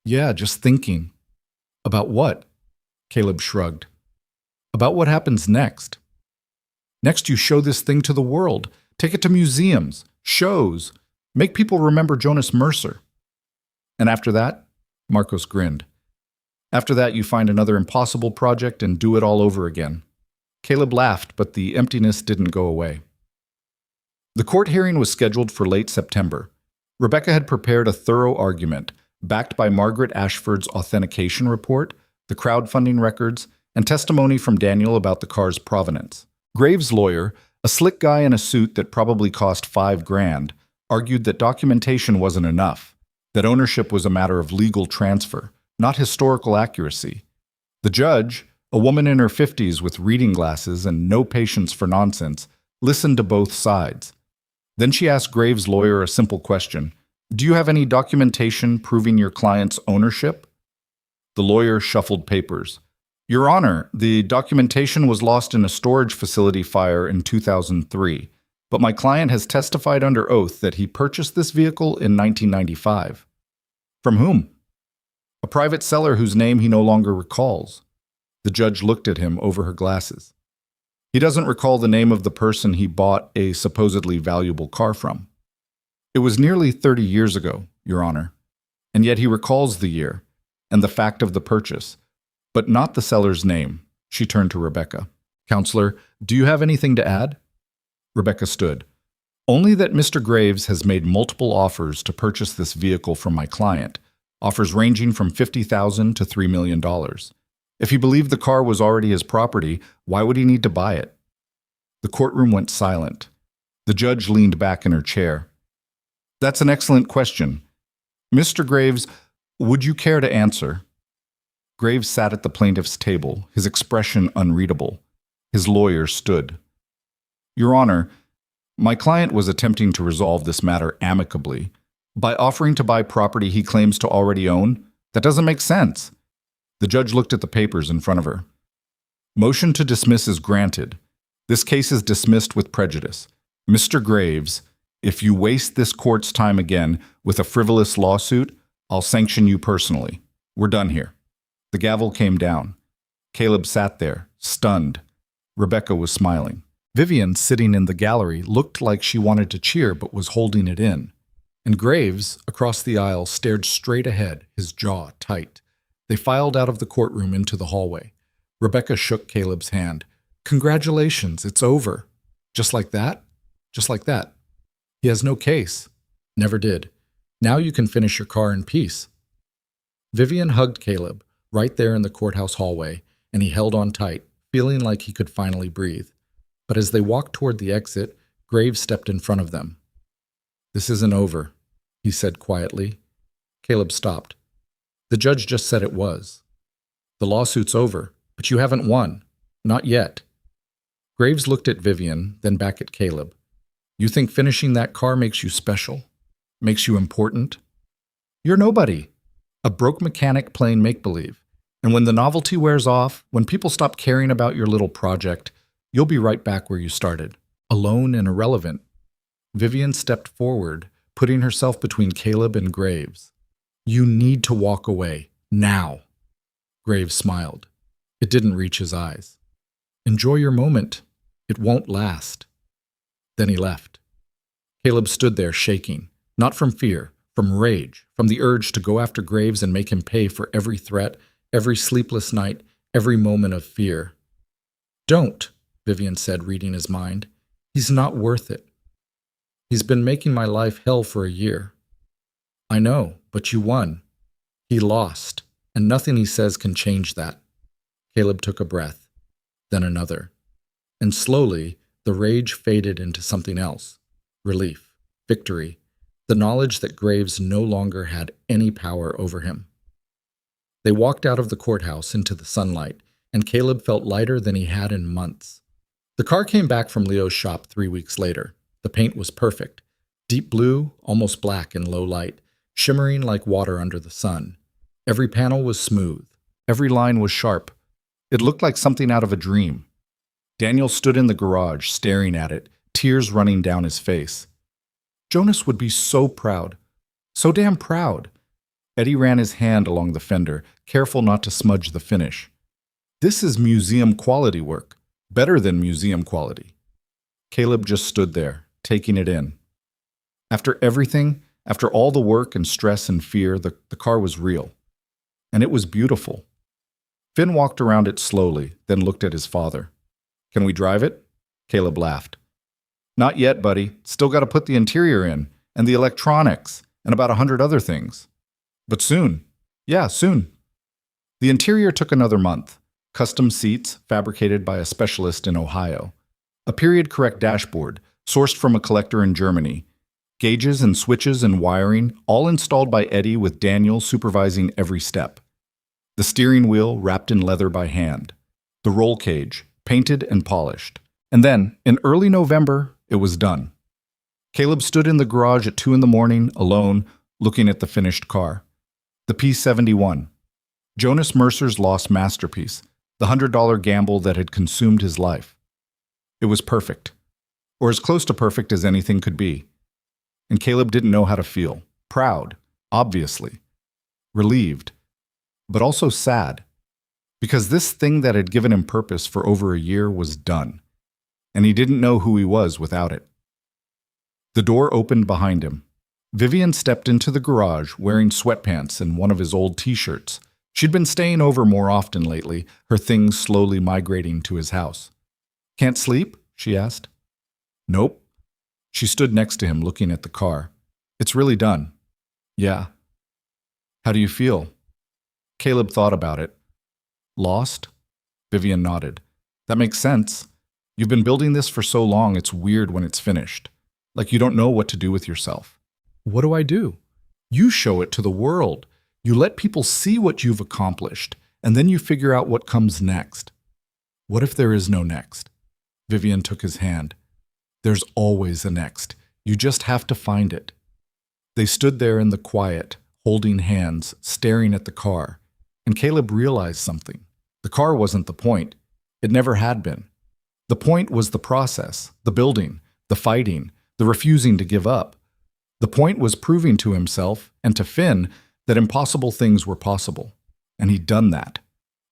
"Yeah, just thinking." "About what?" Caleb shrugged. "About what happens next. Next you show this thing to the world, take it to museums, shows, make people remember Jonas Mercer. And after that?" Marcos grinned. "After that you find another impossible project and do it all over again." Caleb laughed, but the emptiness didn't go away. The court hearing was scheduled for late September. Rebecca had prepared a thorough argument, backed by Margaret Ashford's authentication report, the crowdfunding records, and testimony from Daniel about the car's provenance. Graves' lawyer, a slick guy in a suit that probably cost $5,000, argued that documentation wasn't enough, that ownership was a matter of legal transfer, not historical accuracy. The judge, a woman in her 50s with reading glasses and no patience for nonsense, listened to both sides. Then she asked Graves' lawyer a simple question. "Do you have any documentation proving your client's ownership?" The lawyer shuffled papers. "Your Honor, the documentation was lost in a storage facility fire in 2003, but my client has testified under oath that he purchased this vehicle in 1995. "From whom?" "A private seller whose name he no longer recalls." The judge looked at him over her glasses. "He doesn't recall the name of the person he bought a supposedly valuable car from." "It was nearly 30 years ago, Your Honor, and yet he recalls the year and the fact of the purchase, but not the seller's name." She turned to Rebecca. "Counselor, do you have anything to add?" Rebecca stood. "Only that Mr. Graves has made multiple offers to purchase this vehicle from my client, offers ranging from $50,000 to $3 million. If he believed the car was already his property, why would he need to buy it?" The courtroom went silent. The judge leaned back in her chair. "That's an excellent question. Mr. Graves, would you care to answer?" Graves sat at the plaintiff's table, his expression unreadable. His lawyer stood. "Your Honor, my client was attempting to resolve this matter amicably. By offering to buy property he claims to already own, that doesn't make sense." The judge looked at the papers in front of her. "Motion to dismiss is granted. This case is dismissed with prejudice. Mr. Graves, if you waste this court's time again with a frivolous lawsuit, I'll sanction you personally. We're done here." The gavel came down. Caleb sat there, stunned. Rebecca was smiling. Vivian, sitting in the gallery, looked like she wanted to cheer but was holding it in. And Graves, across the aisle, stared straight ahead, his jaw tight. They filed out of the courtroom into the hallway. Rebecca shook Caleb's hand. "Congratulations, it's over." "Just like that?" "Just like that. He has no case." "Never did." Now you can finish your car in peace." Vivian hugged Caleb right there in the courthouse hallway, and he held on tight, feeling like he could finally breathe. But as they walked toward the exit, Graves stepped in front of them. "This isn't over," he said quietly. Caleb stopped. "The judge just said it was. The lawsuit's over, but you haven't won. Not yet." Graves looked at Vivian, then back at Caleb. "You think finishing that car makes you special? Makes you important? You're nobody. A broke mechanic playing make-believe. And when the novelty wears off, when people stop caring about your little project, you'll be right back where you started, alone and irrelevant." Vivian stepped forward, putting herself between Caleb and Graves. "You need to walk away, now." Graves smiled. It didn't reach his eyes. "Enjoy your moment. It won't last." Then he left. Caleb stood there shaking, not from fear, from rage, from the urge to go after Graves and make him pay for every threat, every sleepless night, every moment of fear. "Don't," Vivian said, reading his mind. "He's not worth it. He's been making my life hell for a year." "I know, but you won. He lost, and nothing he says can change that." Caleb took a breath, then another. And slowly, the rage faded into something else. Relief, victory, the knowledge that Graves no longer had any power over him. They walked out of the courthouse into the sunlight, and Caleb felt lighter than he had in months. The car came back from Leo's shop 3 weeks later. The paint was perfect. Deep blue, almost black in low light, shimmering like water under the sun. Every panel was smooth. Every line was sharp. It looked like something out of a dream. Daniel stood in the garage, staring at it, tears running down his face. Jonas would be so proud. So damn proud. Eddie ran his hand along the fender, careful not to smudge the finish. "This is museum quality work. Better than museum quality." Caleb just stood there, taking it in. After everything, after all the work and stress and fear, the car was real. And it was beautiful. Finn walked around it slowly, then looked at his father. "Can we drive it?" Caleb laughed. "Not yet, buddy. Still got to put the interior in, and the electronics, and about 100 other things. But soon. Yeah, soon." The interior took another month. Custom seats, fabricated by a specialist in Ohio. A period-correct dashboard, sourced from a collector in Germany. Gauges and switches and wiring, all installed by Eddie with Daniel supervising every step. The steering wheel wrapped in leather by hand. The roll cage, painted and polished. And then, in early November, it was done. Caleb stood in the garage at 2 in the morning, alone, looking at the finished car. The P-71. Jonas Mercer's lost masterpiece, the $100 gamble that had consumed his life. It was perfect, or as close to perfect as anything could be. And Caleb didn't know how to feel. Proud, obviously. Relieved, but also sad. Because this thing that had given him purpose for over a year was done. And he didn't know who he was without it. The door opened behind him. Vivian stepped into the garage wearing sweatpants and one of his old t-shirts. She'd been staying over more often lately, her things slowly migrating to his house. "Can't sleep?" she asked. "Nope." She stood next to him looking at the car. "It's really done." "Yeah." "How do you feel?" Caleb thought about it. "Lost?" Vivian nodded. "That makes sense. You've been building this for so long it's weird when it's finished. Like you don't know what to do with yourself." "What do I do?" "You show it to the world. You let people see what you've accomplished, and then you figure out what comes next." "What if there is no next?" Vivian took his hand. "There's always a next. You just have to find it." They stood there in the quiet, holding hands, staring at the car, and Caleb realized something. The car wasn't the point. It never had been. The point was the process, the building, the fighting, the refusing to give up. The point was proving to himself and to Finn that impossible things were possible, and he'd done that.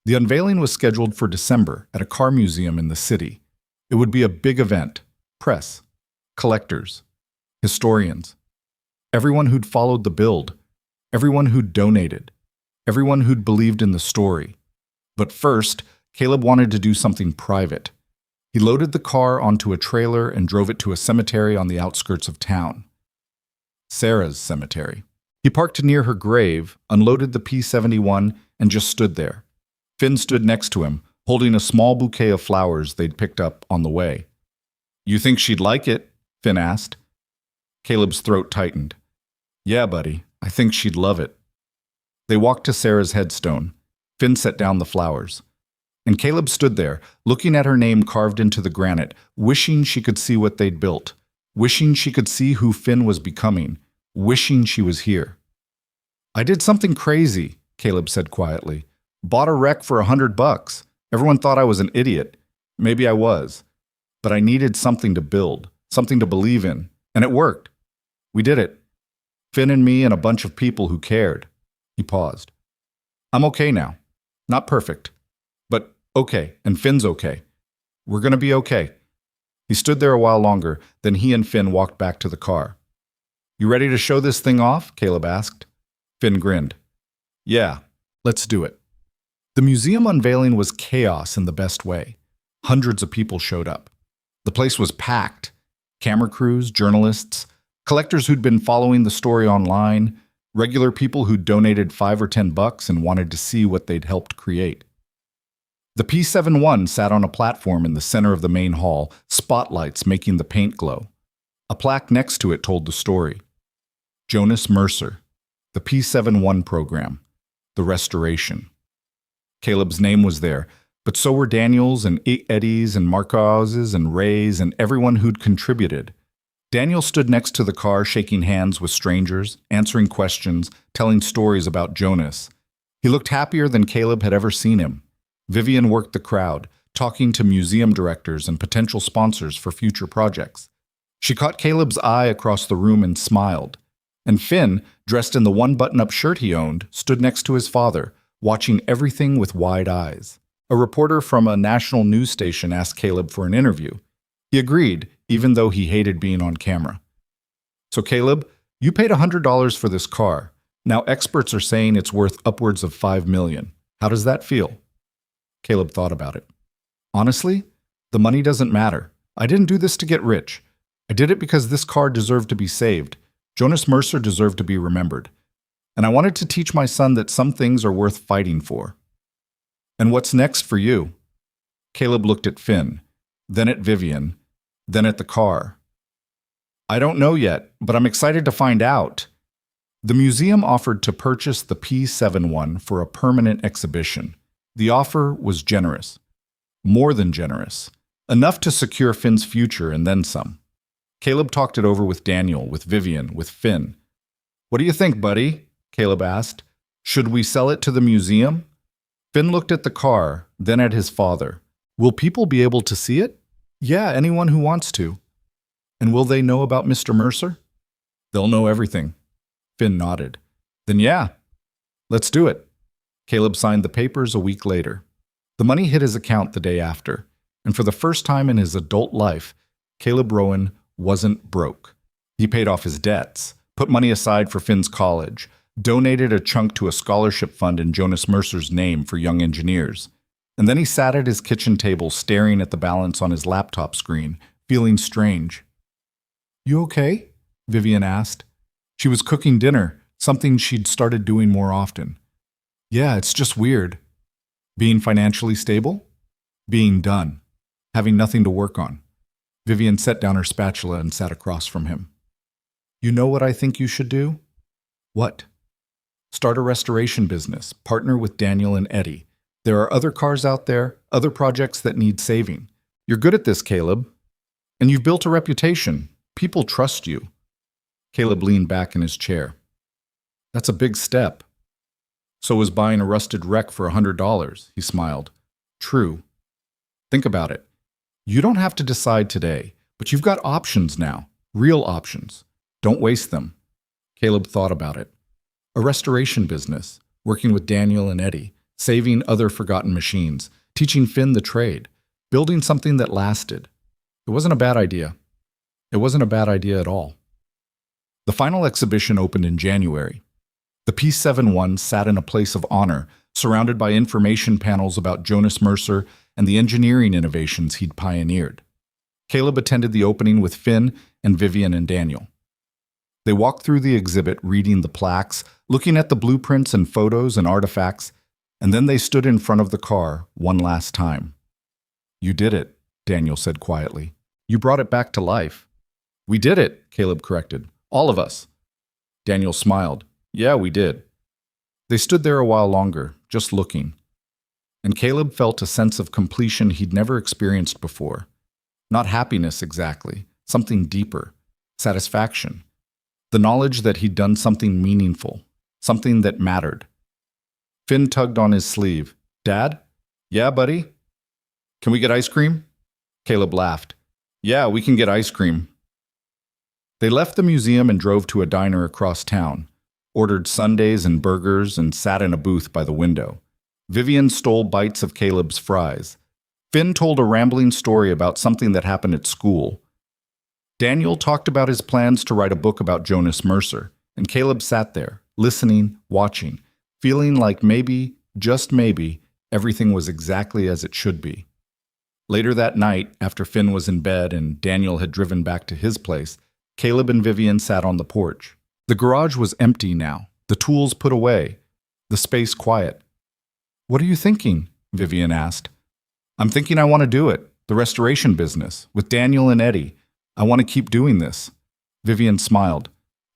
The unveiling was scheduled for December at a car museum in the city. It would be a big event. Press, collectors, historians, everyone who'd followed the build, everyone who'd donated, everyone who'd believed in the story. But first, Caleb wanted to do something private. He loaded the car onto a trailer and drove it to a cemetery on the outskirts of town. Sarah's cemetery. He parked near her grave, unloaded the P-71, and just stood there. Finn stood next to him, holding a small bouquet of flowers they'd picked up on the way. "You think she'd like it?" Finn asked. Caleb's throat tightened. "Yeah, buddy, I think she'd love it." They walked to Sarah's headstone. Finn set down the flowers. And Caleb stood there, looking at her name carved into the granite, wishing she could see what they'd built, wishing she could see who Finn was becoming, wishing she was here. "I did something crazy," Caleb said quietly. "Bought a wreck for $100. Everyone thought I was an idiot. Maybe I was. But I needed something to build, something to believe in, and it worked. We did it. Finn and me and a bunch of people who cared." He paused. "I'm okay now. Not perfect. But okay, and Finn's okay. We're going to be okay." He stood there a while longer, then he and Finn walked back to the car. "You ready to show this thing off?" Caleb asked. Finn grinned. "Yeah, let's do it." The museum unveiling was chaos in the best way. Hundreds of people showed up. The place was packed. Camera crews, journalists, collectors who'd been following the story online, regular people who'd donated $5 or $10 and wanted to see what they'd helped create. The P-71 sat on a platform in the center of the main hall, spotlights making the paint glow. A plaque next to it told the story. Jonas Mercer, the P-71 program, the restoration. Caleb's name was there, but so were Daniel's and Eddie's and Marcos's and Ray's and everyone who'd contributed. Daniel stood next to the car, shaking hands with strangers, answering questions, telling stories about Jonas. He looked happier than Caleb had ever seen him. Vivian worked the crowd, talking to museum directors and potential sponsors for future projects. She caught Caleb's eye across the room and smiled. And Finn, dressed in the one button-up shirt he owned, stood next to his father, watching everything with wide eyes. A reporter from a national news station asked Caleb for an interview. He agreed, even though he hated being on camera. "So Caleb, you paid $100 for this car. Now experts are saying it's worth upwards of $5 million. How does that feel?" Caleb thought about it. "Honestly, the money doesn't matter. I didn't do this to get rich. I did it because this car deserved to be saved. Jonas Mercer deserved to be remembered. And I wanted to teach my son that some things are worth fighting for." "And what's next for you?" Caleb looked at Finn, then at Vivian, then at the car. "I don't know yet, but I'm excited to find out." The museum offered to purchase the P-71 for a permanent exhibition. The offer was generous. More than generous. Enough to secure Finn's future and then some. Caleb talked it over with Daniel, with Vivian, with Finn. "What do you think, buddy?" Caleb asked. "Should we sell it to the museum?" Finn looked at the car, then at his father. "Will people be able to see it?" "Yeah, anyone who wants to." "And will they know about Mr. Mercer?" "They'll know everything." Finn nodded. "Then yeah, let's do it." Caleb signed the papers a week later. The money hit his account the day after, and for the first time in his adult life, Caleb Rowan wasn't broke. He paid off his debts, put money aside for Finn's college, donated a chunk to a scholarship fund in Jonas Mercer's name for young engineers, and then he sat at his kitchen table staring at the balance on his laptop screen, feeling strange. "You okay?" Vivian asked. She was cooking dinner, something she'd started doing more often. "Yeah, it's just weird." "Being financially stable?" "Being done. Having nothing to work on." Vivian set down her spatula and sat across from him. "You know what I think you should do?" "What?" "Start a restoration business, partner with Daniel and Eddie. There are other cars out there, other projects that need saving. You're good at this, Caleb. And you've built a reputation. People trust you." Caleb leaned back in his chair. "That's a big step." "So was buying a rusted wreck for $100, he smiled. "True. Think about it. You don't have to decide today, but you've got options now, real options. Don't waste them." Caleb thought about it. A restoration business, working with Daniel and Eddie, saving other forgotten machines, teaching Finn the trade, building something that lasted. It wasn't a bad idea. It wasn't a bad idea at all. The final exhibition opened in January. The P-71 sat in a place of honor, surrounded by information panels about Jonas Mercer and the engineering innovations he'd pioneered. Caleb attended the opening with Finn and Vivian and Daniel. They walked through the exhibit, reading the plaques, looking at the blueprints and photos and artifacts, and then they stood in front of the car one last time. "You did it," Daniel said quietly. "You brought it back to life." "We did it," Caleb corrected. "All of us." Daniel smiled. "Yeah, we did." They stood there a while longer, just looking. And Caleb felt a sense of completion he'd never experienced before. Not happiness exactly, something deeper. Satisfaction. The knowledge that he'd done something meaningful, something that mattered. Finn tugged on his sleeve. "Dad?" "Yeah, buddy?" "Can we get ice cream?" Caleb laughed. "Yeah, we can get ice cream." They left the museum and drove to a diner across town, ordered sundaes and burgers, and sat in a booth by the window. Vivian stole bites of Caleb's fries. Finn told a rambling story about something that happened at school. Daniel talked about his plans to write a book about Jonas Mercer, and Caleb sat there, listening, watching, feeling like maybe, just maybe, everything was exactly as it should be. Later that night, after Finn was in bed and Daniel had driven back to his place, Caleb and Vivian sat on the porch. The garage was empty now, the tools put away, the space quiet. "What are you thinking?" Vivian asked. "I'm thinking I want to do it, the restoration business, with Daniel and Eddie. I want to keep doing this." Vivian smiled.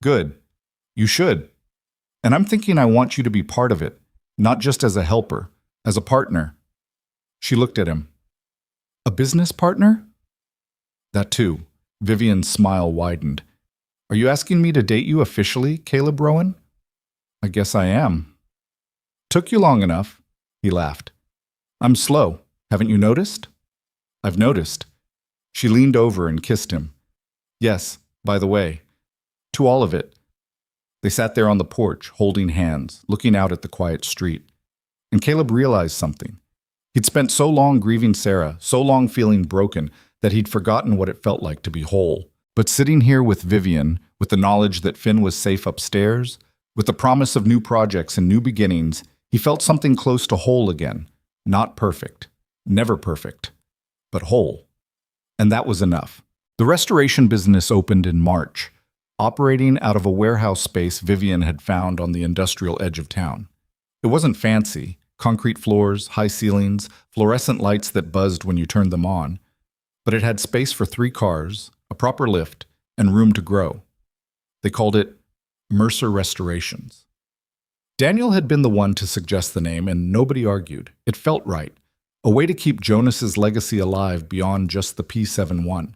"Good. You should. And I'm thinking I want you to be part of it, not just as a helper, as a partner." She looked at him. "A business partner?" "That too." Vivian's smile widened. "Are you asking me to date you officially, Caleb Rowan?" "I guess I am." "Took you long enough," he laughed. "I'm slow. Haven't you noticed?" "I've noticed." She leaned over and kissed him. "Yes, by the way, to all of it." They sat there on the porch, holding hands, looking out at the quiet street. And Caleb realized something. He'd spent so long grieving Sarah, so long feeling broken, that he'd forgotten what it felt like to be whole. But sitting here with Vivian, with the knowledge that Finn was safe upstairs, with the promise of new projects and new beginnings, he felt something close to whole again. Not perfect, never perfect, but whole. And that was enough. The restoration business opened in March, operating out of a warehouse space Vivian had found on the industrial edge of town. It wasn't fancy, concrete floors, high ceilings, fluorescent lights that buzzed when you turned them on, but it had space for 3 cars, a proper lift, and room to grow. They called it Mercer Restorations. Daniel had been the one to suggest the name, and nobody argued. It felt right. A way to keep Jonas's legacy alive beyond just the P71.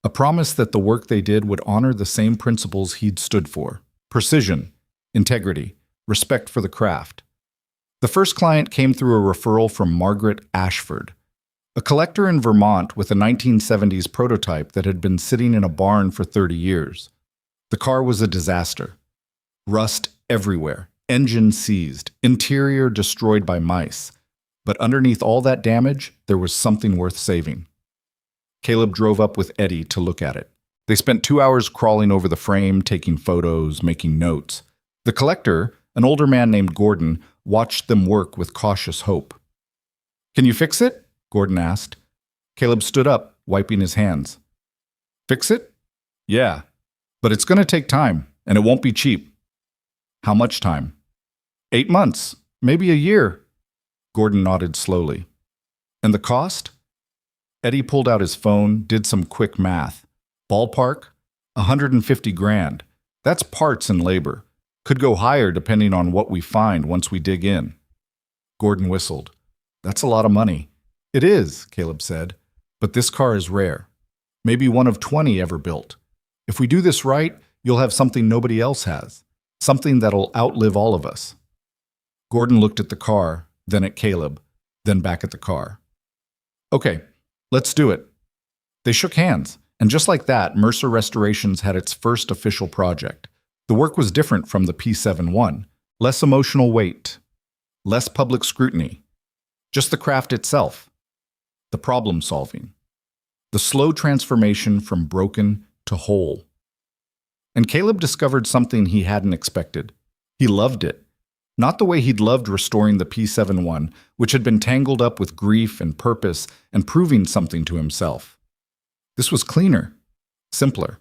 A promise that the work they did would honor the same principles he'd stood for. Precision, integrity, respect for the craft. The first client came through a referral from Margaret Ashford, a collector in Vermont with a 1970s prototype that had been sitting in a barn for 30 years. The car was a disaster. Rust everywhere, engine seized, interior destroyed by mice. But underneath all that damage, there was something worth saving. Caleb drove up with Eddie to look at it. They spent 2 hours crawling over the frame, taking photos, making notes. The collector, an older man named Gordon, watched them work with cautious hope. "Can you fix it?" Gordon asked. Caleb stood up, wiping his hands. "Fix it? Yeah. But it's going to take time, and it won't be cheap." "How much time?" 8 months, maybe a year." Gordon nodded slowly. "And the cost?" Eddie pulled out his phone, did some quick math. Ballpark? 150 grand. That's parts and labor. Could go higher depending on what we find once we dig in. Gordon whistled. "That's a lot of money." "It is," Caleb said, "but this car is rare. Maybe one of 20 ever built. If we do this right, you'll have something nobody else has. Something that'll outlive all of us." Gordon looked at the car, then at Caleb, then back at the car. "Okay, let's do it." They shook hands, and just like that, Mercer Restorations had its first official project. The work was different from the P71, less emotional weight, less public scrutiny, just the craft itself, the problem solving, the slow transformation from broken to whole. And Caleb discovered something he hadn't expected. He loved it. Not the way he'd loved restoring the P71, which had been tangled up with grief and purpose and proving something to himself. This was cleaner, simpler.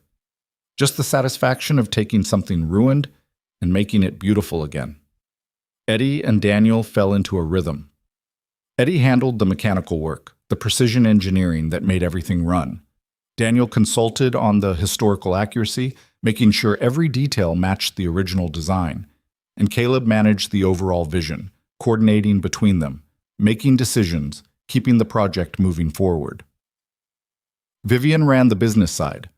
just the satisfaction of taking something ruined and making it beautiful again. Eddie and Daniel fell into a rhythm. Eddie handled the mechanical work, the precision engineering that made everything run. Daniel consulted on the historical accuracy, making sure every detail matched the original design. And Caleb managed the overall vision, coordinating between them, making decisions, keeping the project moving forward. Vivian ran the business side,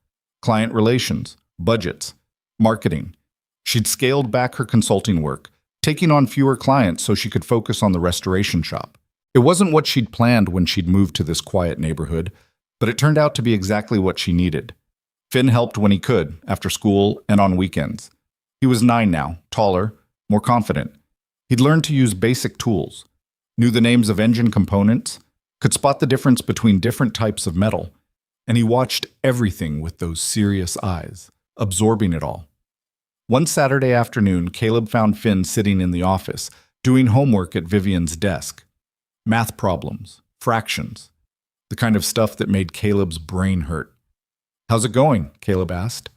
client relations, budgets, marketing. She'd scaled back her consulting work, taking on fewer clients so she could focus on the restoration shop. It wasn't what she'd planned when she'd moved to this quiet neighborhood, but it turned out to be exactly what she needed. Finn helped when he could, after school and on weekends. He was 9 now, taller, more confident. He'd learned to use basic tools, knew the names of engine components, could spot the difference between different types of metal, and he watched everything with those serious eyes, absorbing it all. One Saturday afternoon, Caleb found Finn sitting in the office, doing homework at Vivian's desk. Math problems, fractions, the kind of stuff that made Caleb's brain hurt. "How's it going?" Caleb asked.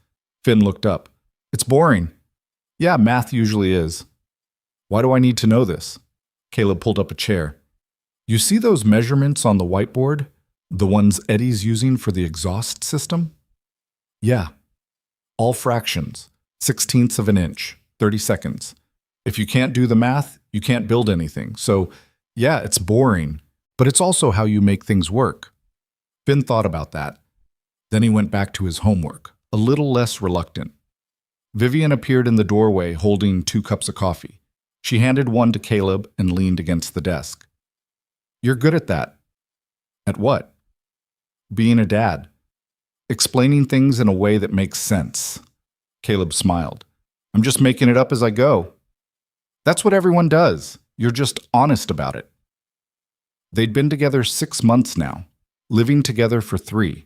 Finn looked up. "It's boring." "Yeah, math usually is." "Why do I need to know this?" Caleb pulled up a chair. "You see those measurements on the whiteboard? The ones Eddie's using for the exhaust system?" "Yeah. All fractions. 16ths of an inch, 30 seconds. If you can't do the math, you can't build anything. So, yeah, it's boring, but it's also how you make things work." Finn thought about that. Then he went back to his homework, a little less reluctant. Vivian appeared in the doorway holding 2 cups of coffee. She handed one to Caleb and leaned against the desk. "You're good at that." "At what?" "Being a dad. Explaining things in a way that makes sense." Caleb smiled. "I'm just making it up as I go." "That's what everyone does. You're just honest about it." They'd been together 6 months now, living together for 3.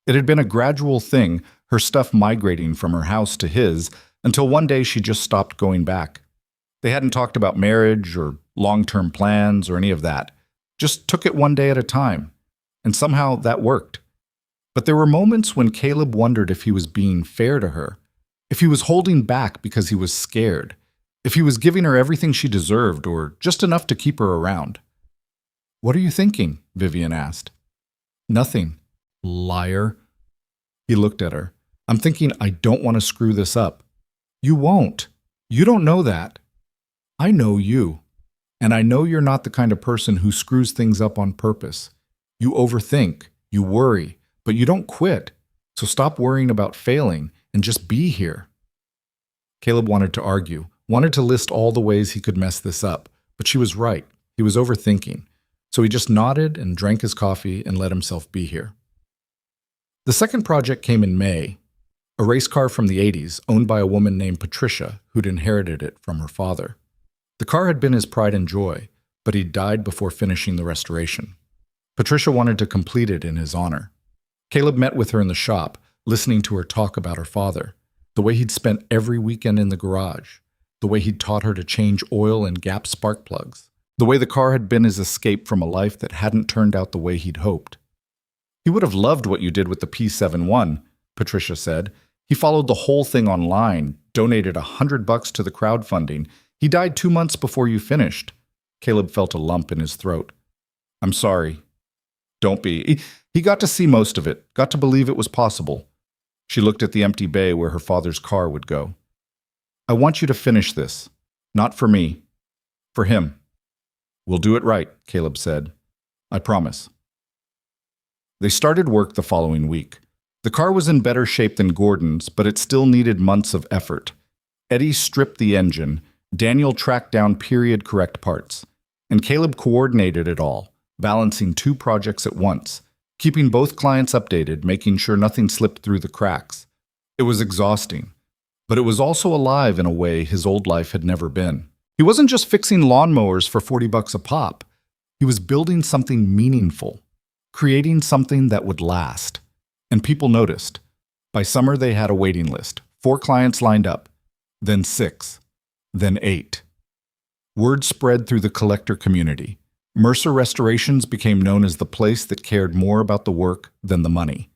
It had been a gradual thing, her stuff migrating from her house to his, until one day she just stopped going back. They hadn't talked about marriage or long-term plans or any of that. Just took it one day at a time. And somehow that worked. But there were moments when Caleb wondered if he was being fair to her, if he was holding back because he was scared, if he was giving her everything she deserved or just enough to keep her around. "What are you thinking?" Vivian asked. "Nothing." "Liar." He looked at her. "I'm thinking I don't want to screw this up." "You won't. You don't know that." "I know you. And I know you're not the kind of person who screws things up on purpose. You overthink, you worry, but you don't quit. So stop worrying about failing and just be here." Caleb wanted to argue, wanted to list all the ways he could mess this up, but she was right. He was overthinking. So he just nodded and drank his coffee and let himself be here. The second project came in May, a race car from the 80s owned by a woman named Patricia who'd inherited it from her father. The car had been his pride and joy, but he'd died before finishing the restoration. Patricia wanted to complete it in his honor. Caleb met with her in the shop, listening to her talk about her father, the way he'd spent every weekend in the garage, the way he'd taught her to change oil and gap spark plugs, the way the car had been his escape from a life that hadn't turned out the way he'd hoped. "He would have loved what you did with the P71, Patricia said. "He followed the whole thing online, donated $100 to the crowdfunding. He died 2 months before you finished." Caleb felt a lump in his throat. "I'm sorry." "Don't be. He got to see most of it, got to believe it was possible." She looked at the empty bay where her father's car would go. "I want you to finish this. Not for me. For him." "We'll do it right," Caleb said. "I promise." They started work the following week. The car was in better shape than Gordon's, but it still needed months of effort. Eddie stripped the engine, Daniel tracked down period-correct parts, and Caleb coordinated it all, balancing 2 projects at once, keeping both clients updated, making sure nothing slipped through the cracks. It was exhausting, but it was also alive in a way his old life had never been. He wasn't just fixing lawnmowers for $40 a pop. He was building something meaningful, creating something that would last. And people noticed. By summer, they had a waiting list, 4 clients lined up, then 6, then 8. Word spread through the collector community. Mercer Restorations became known as the place that cared more about the work than the money.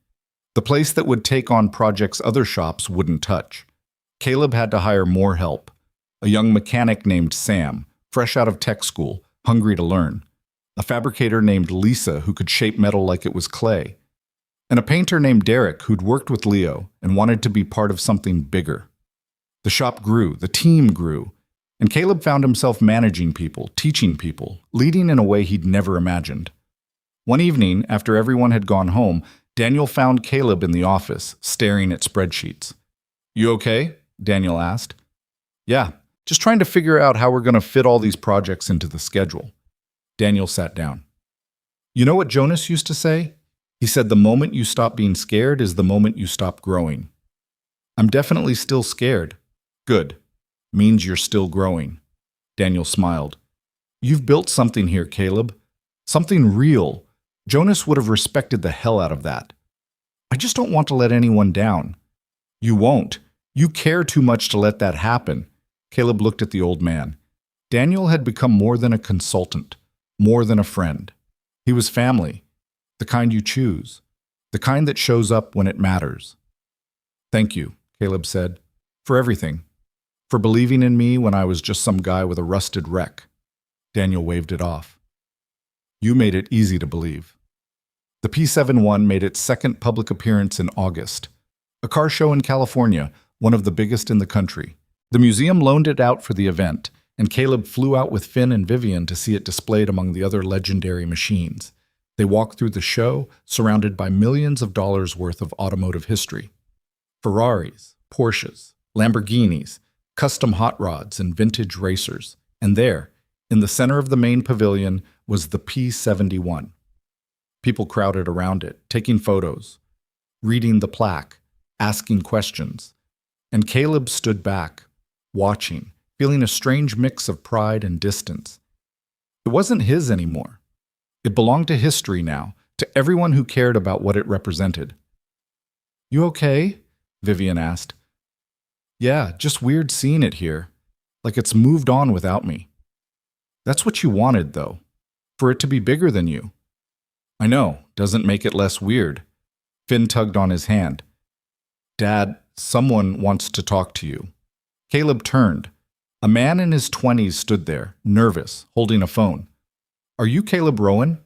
The place that would take on projects other shops wouldn't touch. Caleb had to hire more help. A young mechanic named Sam, fresh out of tech school, hungry to learn. A fabricator named Lisa who could shape metal like it was clay. And a painter named Derek who'd worked with Leo and wanted to be part of something bigger. The shop grew, the team grew, and Caleb found himself managing people, teaching people, leading in a way he'd never imagined. One evening, after everyone had gone home, Daniel found Caleb in the office, staring at spreadsheets. "You okay?" Daniel asked. "Yeah, just trying to figure out how we're going to fit all these projects into the schedule." Daniel sat down. "You know what Jonas used to say? He said the moment you stop being scared is the moment you stop growing." "I'm definitely still scared." "Good. Means you're still growing." Daniel smiled. "You've built something here, Caleb. Something real. Jonas would have respected the hell out of that. I just don't want to let anyone down." "You won't. You care too much to let that happen." Caleb looked at the old man. Daniel had become more than a consultant, more than a friend. He was family, the kind you choose, the kind that shows up when it matters. "Thank you," Caleb said, "for everything. For believing in me when I was just some guy with a rusted wreck." Daniel waved it off. "You made it easy to believe." The P71 made its second public appearance in August. A car show in California, one of the biggest in the country. The museum loaned it out for the event, and Caleb flew out with Finn and Vivian to see it displayed among the other legendary machines. They walked through the show, surrounded by millions of dollars worth of automotive history. Ferraris, Porsches, Lamborghinis, custom hot rods, and vintage racers. And there, in the center of the main pavilion, was the P71. People crowded around it, taking photos, reading the plaque, asking questions. And Caleb stood back, watching, feeling a strange mix of pride and distance. It wasn't his anymore. It belonged to history now, to everyone who cared about what it represented. "You okay?" Vivian asked. "Yeah, just weird seeing it here, like it's moved on without me." "That's what you wanted, though, for it to be bigger than you." "I know, doesn't make it less weird." Finn tugged on his hand. "Dad, someone wants to talk to you." Caleb turned. A man in his 20s stood there, nervous, holding a phone. "Are you Caleb Rowan?"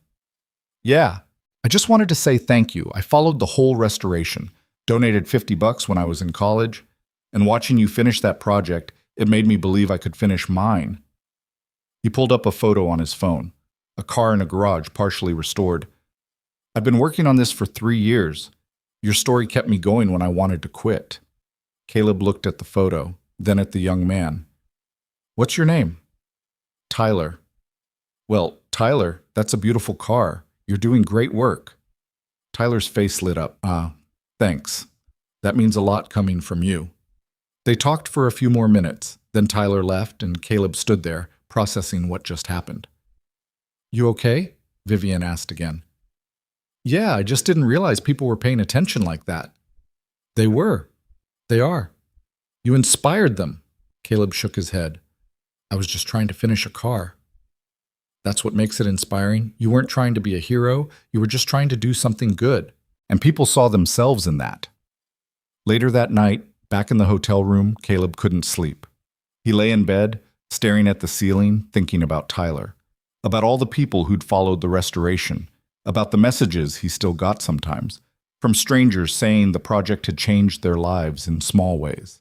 "Yeah. I just wanted to say thank you. I followed the whole restoration, donated $50 when I was in college, and watching you finish that project, it made me believe I could finish mine." He pulled up a photo on his phone, a car in a garage partially restored. "I've been working on this for 3 years. Your story kept me going when I wanted to quit." Caleb looked at the photo, then at the young man. "What's your name?" "Tyler." "Well, Tyler, that's a beautiful car. You're doing great work." Tyler's face lit up. Thanks. That means a lot coming from you." They talked for a few more minutes, then Tyler left and Caleb stood there, processing what just happened. "You okay?" Vivian asked again. "Yeah, I just didn't realize people were paying attention like that." "They were. They are. You inspired them." Caleb shook his head. "I was just trying to finish a car." "That's what makes it inspiring. You weren't trying to be a hero. You were just trying to do something good. And people saw themselves in that." Later that night, back in the hotel room, Caleb couldn't sleep. He lay in bed, staring at the ceiling, thinking about Tyler, about all the people who'd followed the restoration, about the messages he still got sometimes, from strangers saying the project had changed their lives in small ways.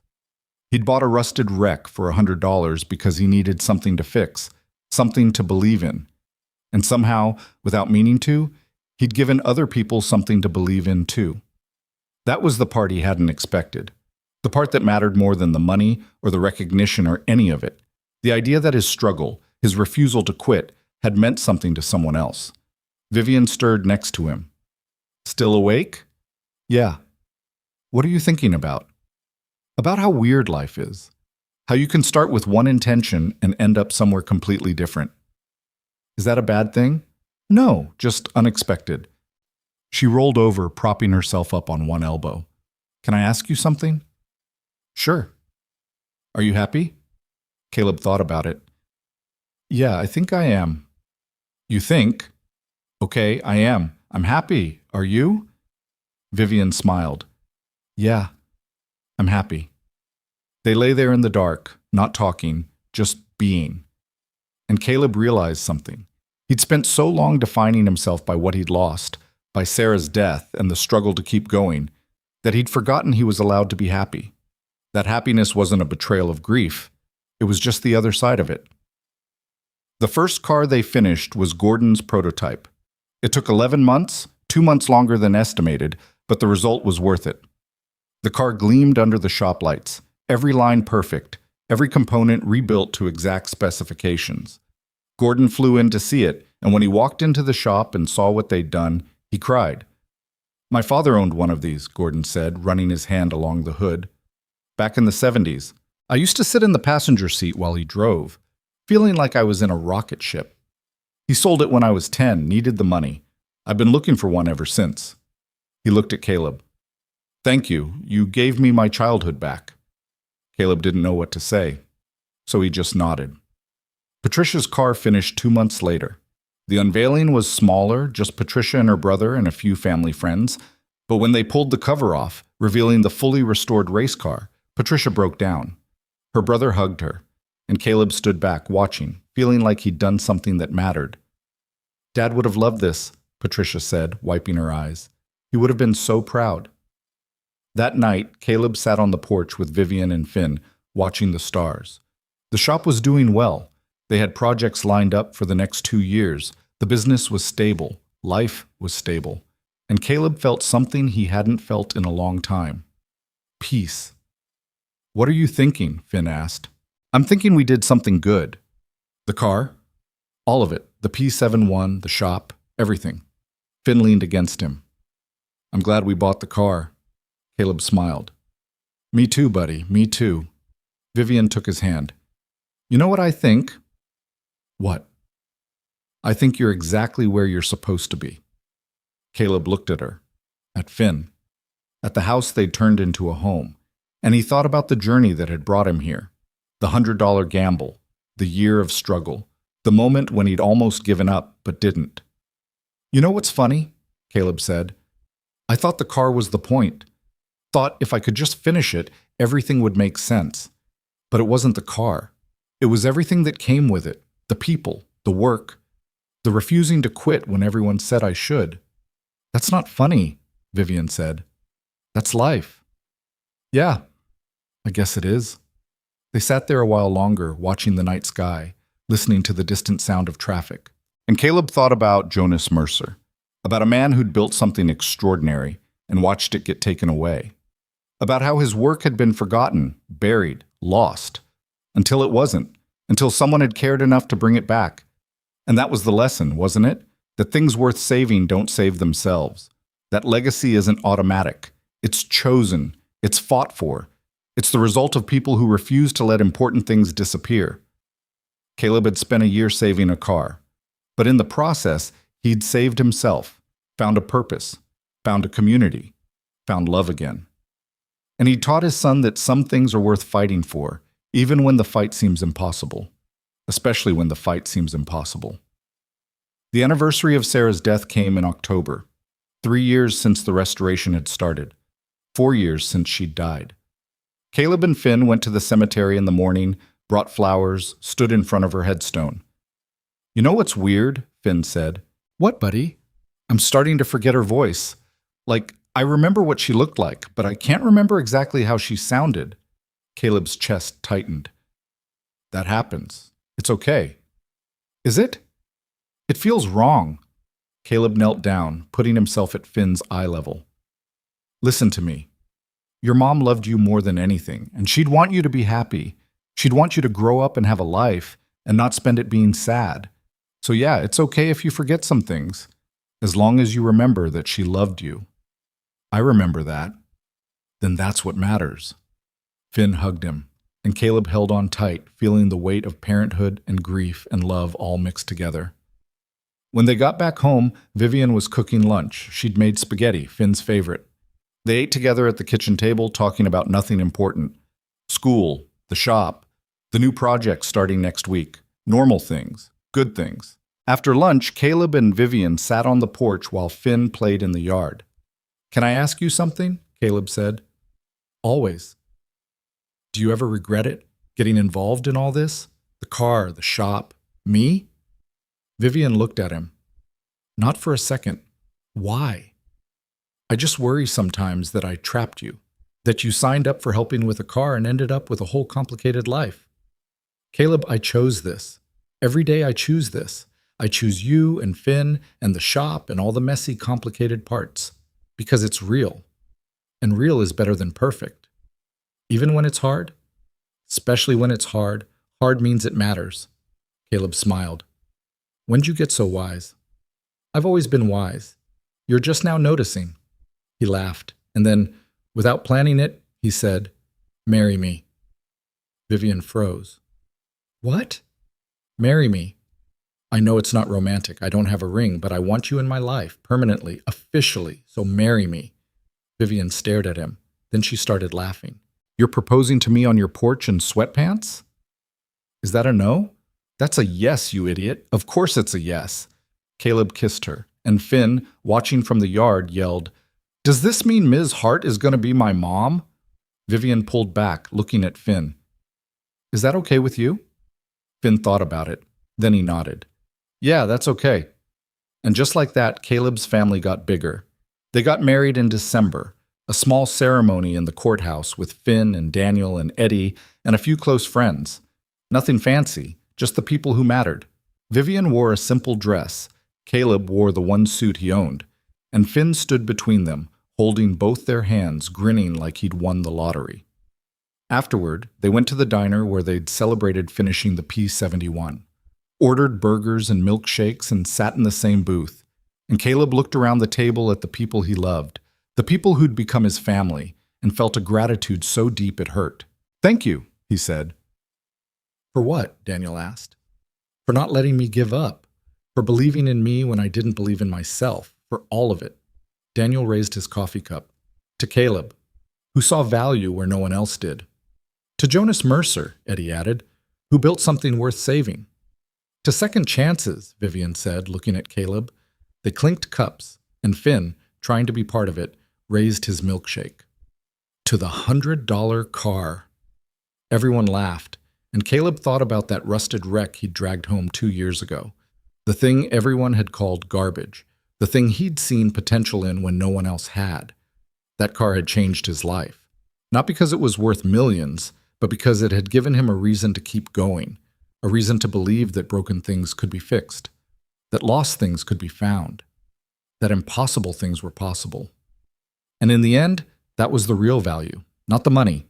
He'd bought a rusted wreck for $100 because he needed something to fix, something to believe in. And somehow, without meaning to, he'd given other people something to believe in too. That was the part he hadn't expected. The part that mattered more than the money or the recognition or any of it. The idea that his struggle, his refusal to quit, had meant something to someone else. Vivian stirred next to him. "Still awake?" "Yeah." "What are you thinking about?" "About how weird life is. How you can start with one intention and end up somewhere completely different." "Is that a bad thing?" "No, just unexpected." She rolled over, propping herself up on one elbow. "Can I ask you something?" "Sure." "Are you happy?" Caleb thought about it. "Yeah, I think I am." "You think?" "Okay, I am. I'm happy. Are you?" Vivian smiled. Yeah, I'm happy. They lay there in the dark, not talking, just being. And Caleb realized something. He'd spent so long defining himself by what he'd lost, by Sarah's death and the struggle to keep going, that he'd forgotten he was allowed to be happy. That happiness wasn't a betrayal of grief. It was just the other side of it. The first car they finished was Gordon's prototype. It took 11 months, 2 months longer than estimated, but the result was worth it. The car gleamed under the shop lights, every line perfect, every component rebuilt to exact specifications. Gordon flew in to see it, and when he walked into the shop and saw what they'd done, he cried. My father owned one of these, Gordon said, running his hand along the hood. Back in the 70s, I used to sit in the passenger seat while he drove, feeling like I was in a rocket ship. He sold it when I was 10, needed the money. I've been looking for one ever since. He looked at Caleb. Thank you. You gave me my childhood back. Caleb didn't know what to say, so he just nodded. Patricia's car finished 2 months later. The unveiling was smaller, just Patricia and her brother and a few family friends, but when they pulled the cover off, revealing the fully restored race car, Patricia broke down. Her brother hugged her, and Caleb stood back, watching, feeling like he'd done something that mattered. Dad would have loved this, Patricia said, wiping her eyes. He would have been so proud. That night, Caleb sat on the porch with Vivian and Finn, watching the stars. The shop was doing well. They had projects lined up for the next 2 years. The business was stable. Life was stable. And Caleb felt something he hadn't felt in a long time. Peace. What are you thinking? Finn asked. I'm thinking we did something good. The car? All of it. The P71, the shop, everything. Finn leaned against him. I'm glad we bought the car. Caleb smiled. Me too, buddy. Me too. Vivian took his hand. You know what I think? What? I think you're exactly where you're supposed to be. Caleb looked at her, at Finn, at the house they'd turned into a home, and he thought about the journey that had brought him here, the $100 gamble, the year of struggle, the moment when he'd almost given up but didn't. You know what's funny? Caleb said. I thought the car was the point. Thought if I could just finish it, everything would make sense. But it wasn't the car. It was everything that came with it. The people, the work, the refusing to quit when everyone said I should. That's not funny, Vivian said. That's life. Yeah, I guess it is. They sat there a while longer, watching the night sky, listening to the distant sound of traffic. And Caleb thought about Jonas Mercer, about a man who'd built something extraordinary and watched it get taken away, about how his work had been forgotten, buried, lost, until it wasn't. Until someone had cared enough to bring it back. And that was the lesson, wasn't it? That things worth saving don't save themselves. That legacy isn't automatic. It's chosen. It's fought for. It's the result of people who refuse to let important things disappear. Caleb had spent a year saving a car. But in the process, he'd saved himself, found a purpose, found a community, found love again. And he taught his son that some things are worth fighting for, even when the fight seems impossible, especially when the fight seems impossible. The anniversary of Sarah's death came in October, 3 years since the restoration had started, 4 years since she'd died. Caleb and Finn went to the cemetery in the morning, brought flowers, stood in front of her headstone. You know what's weird? Finn said. What, buddy? I'm starting to forget her voice. Like, I remember what she looked like, but I can't remember exactly how she sounded. Caleb's chest tightened. That happens. It's okay. Is it? It feels wrong. Caleb knelt down, putting himself at Finn's eye level. Listen to me. Your mom loved you more than anything, and she'd want you to be happy. She'd want you to grow up and have a life, and not spend it being sad. So yeah, it's okay if you forget some things, as long as you remember that she loved you. I remember that. Then that's what matters. Finn hugged him, and Caleb held on tight, feeling the weight of parenthood and grief and love all mixed together. When they got back home, Vivian was cooking lunch. She'd made spaghetti, Finn's favorite. They ate together at the kitchen table, talking about nothing important. School, the shop, the new project starting next week, normal things, good things. After lunch, Caleb and Vivian sat on the porch while Finn played in the yard. Can I ask you something? Caleb said. Always. Do you ever regret it, getting involved in all this? The car, the shop, me? Vivian looked at him. Not for a second. Why? I just worry sometimes that I trapped you, that you signed up for helping with a car and ended up with a whole complicated life. Caleb, I chose this. Every day I choose this. I choose you and Finn and the shop and all the messy, complicated parts. Because it's real. And real is better than perfect. Even when it's hard? Especially when it's hard. Hard means it matters. Caleb smiled. When'd you get so wise? I've always been wise. You're just now noticing. He laughed, and then, without planning it, he said, Marry me. Vivian froze. What? Marry me. I know it's not romantic. I don't have a ring, but I want you in my life, permanently, officially, so marry me. Vivian stared at him. Then she started laughing. You're proposing to me on your porch in sweatpants? Is that a no? That's a yes, you idiot. Of course it's a yes. Caleb kissed her, and Finn, watching from the yard, yelled, Does this mean Ms. Hart is going to be my mom? Vivian pulled back, looking at Finn. Is that okay with you? Finn thought about it. Then he nodded. Yeah, that's okay. And just like that, Caleb's family got bigger. They got married in December, a small ceremony in the courthouse with Finn and Daniel and Eddie and a few close friends. Nothing fancy, just the people who mattered. Vivian wore a simple dress. Caleb wore the one suit he owned. And Finn stood between them, holding both their hands, grinning like he'd won the lottery. Afterward, they went to the diner where they'd celebrated finishing the P-71. Ordered burgers and milkshakes and sat in the same booth. And Caleb looked around the table at the people he loved, the people who'd become his family, and felt a gratitude so deep it hurt. Thank you, he said. For what? Daniel asked. For not letting me give up. For believing in me when I didn't believe in myself. For all of it. Daniel raised his coffee cup. To Caleb, who saw value where no one else did. To Jonas Mercer, Eddie added, who built something worth saving. To second chances, Vivian said, looking at Caleb. They clinked cups, and Finn, trying to be part of it, raised his milkshake. To the $100 car. Everyone laughed, and Caleb thought about that rusted wreck he'd dragged home 2 years ago. The thing everyone had called garbage. The thing he'd seen potential in when no one else had. That car had changed his life. Not because it was worth millions, but because it had given him a reason to keep going. A reason to believe that broken things could be fixed. That lost things could be found. That impossible things were possible. And in the end, that was the real value. Not the money.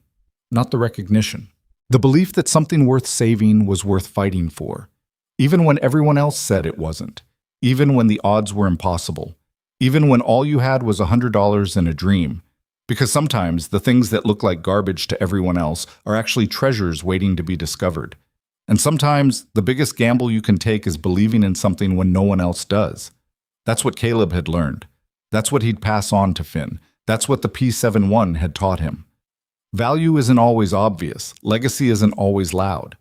Not the recognition. The belief that something worth saving was worth fighting for. Even when everyone else said it wasn't. Even when the odds were impossible. Even when all you had was $100 and a dream. Because sometimes the things that look like garbage to everyone else are actually treasures waiting to be discovered. And sometimes the biggest gamble you can take is believing in something when no one else does. That's what Caleb had learned. That's what he'd pass on to Finn. That's what the P-71 had taught him. Value isn't always obvious. Legacy isn't always loud.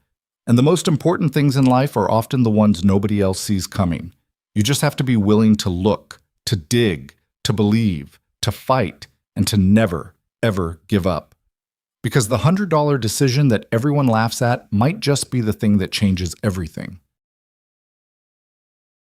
And the most important things in life are often the ones nobody else sees coming. You just have to be willing to look, to dig, to believe, to fight, and to never, ever give up. Because the $100 decision that everyone laughs at might just be the thing that changes everything.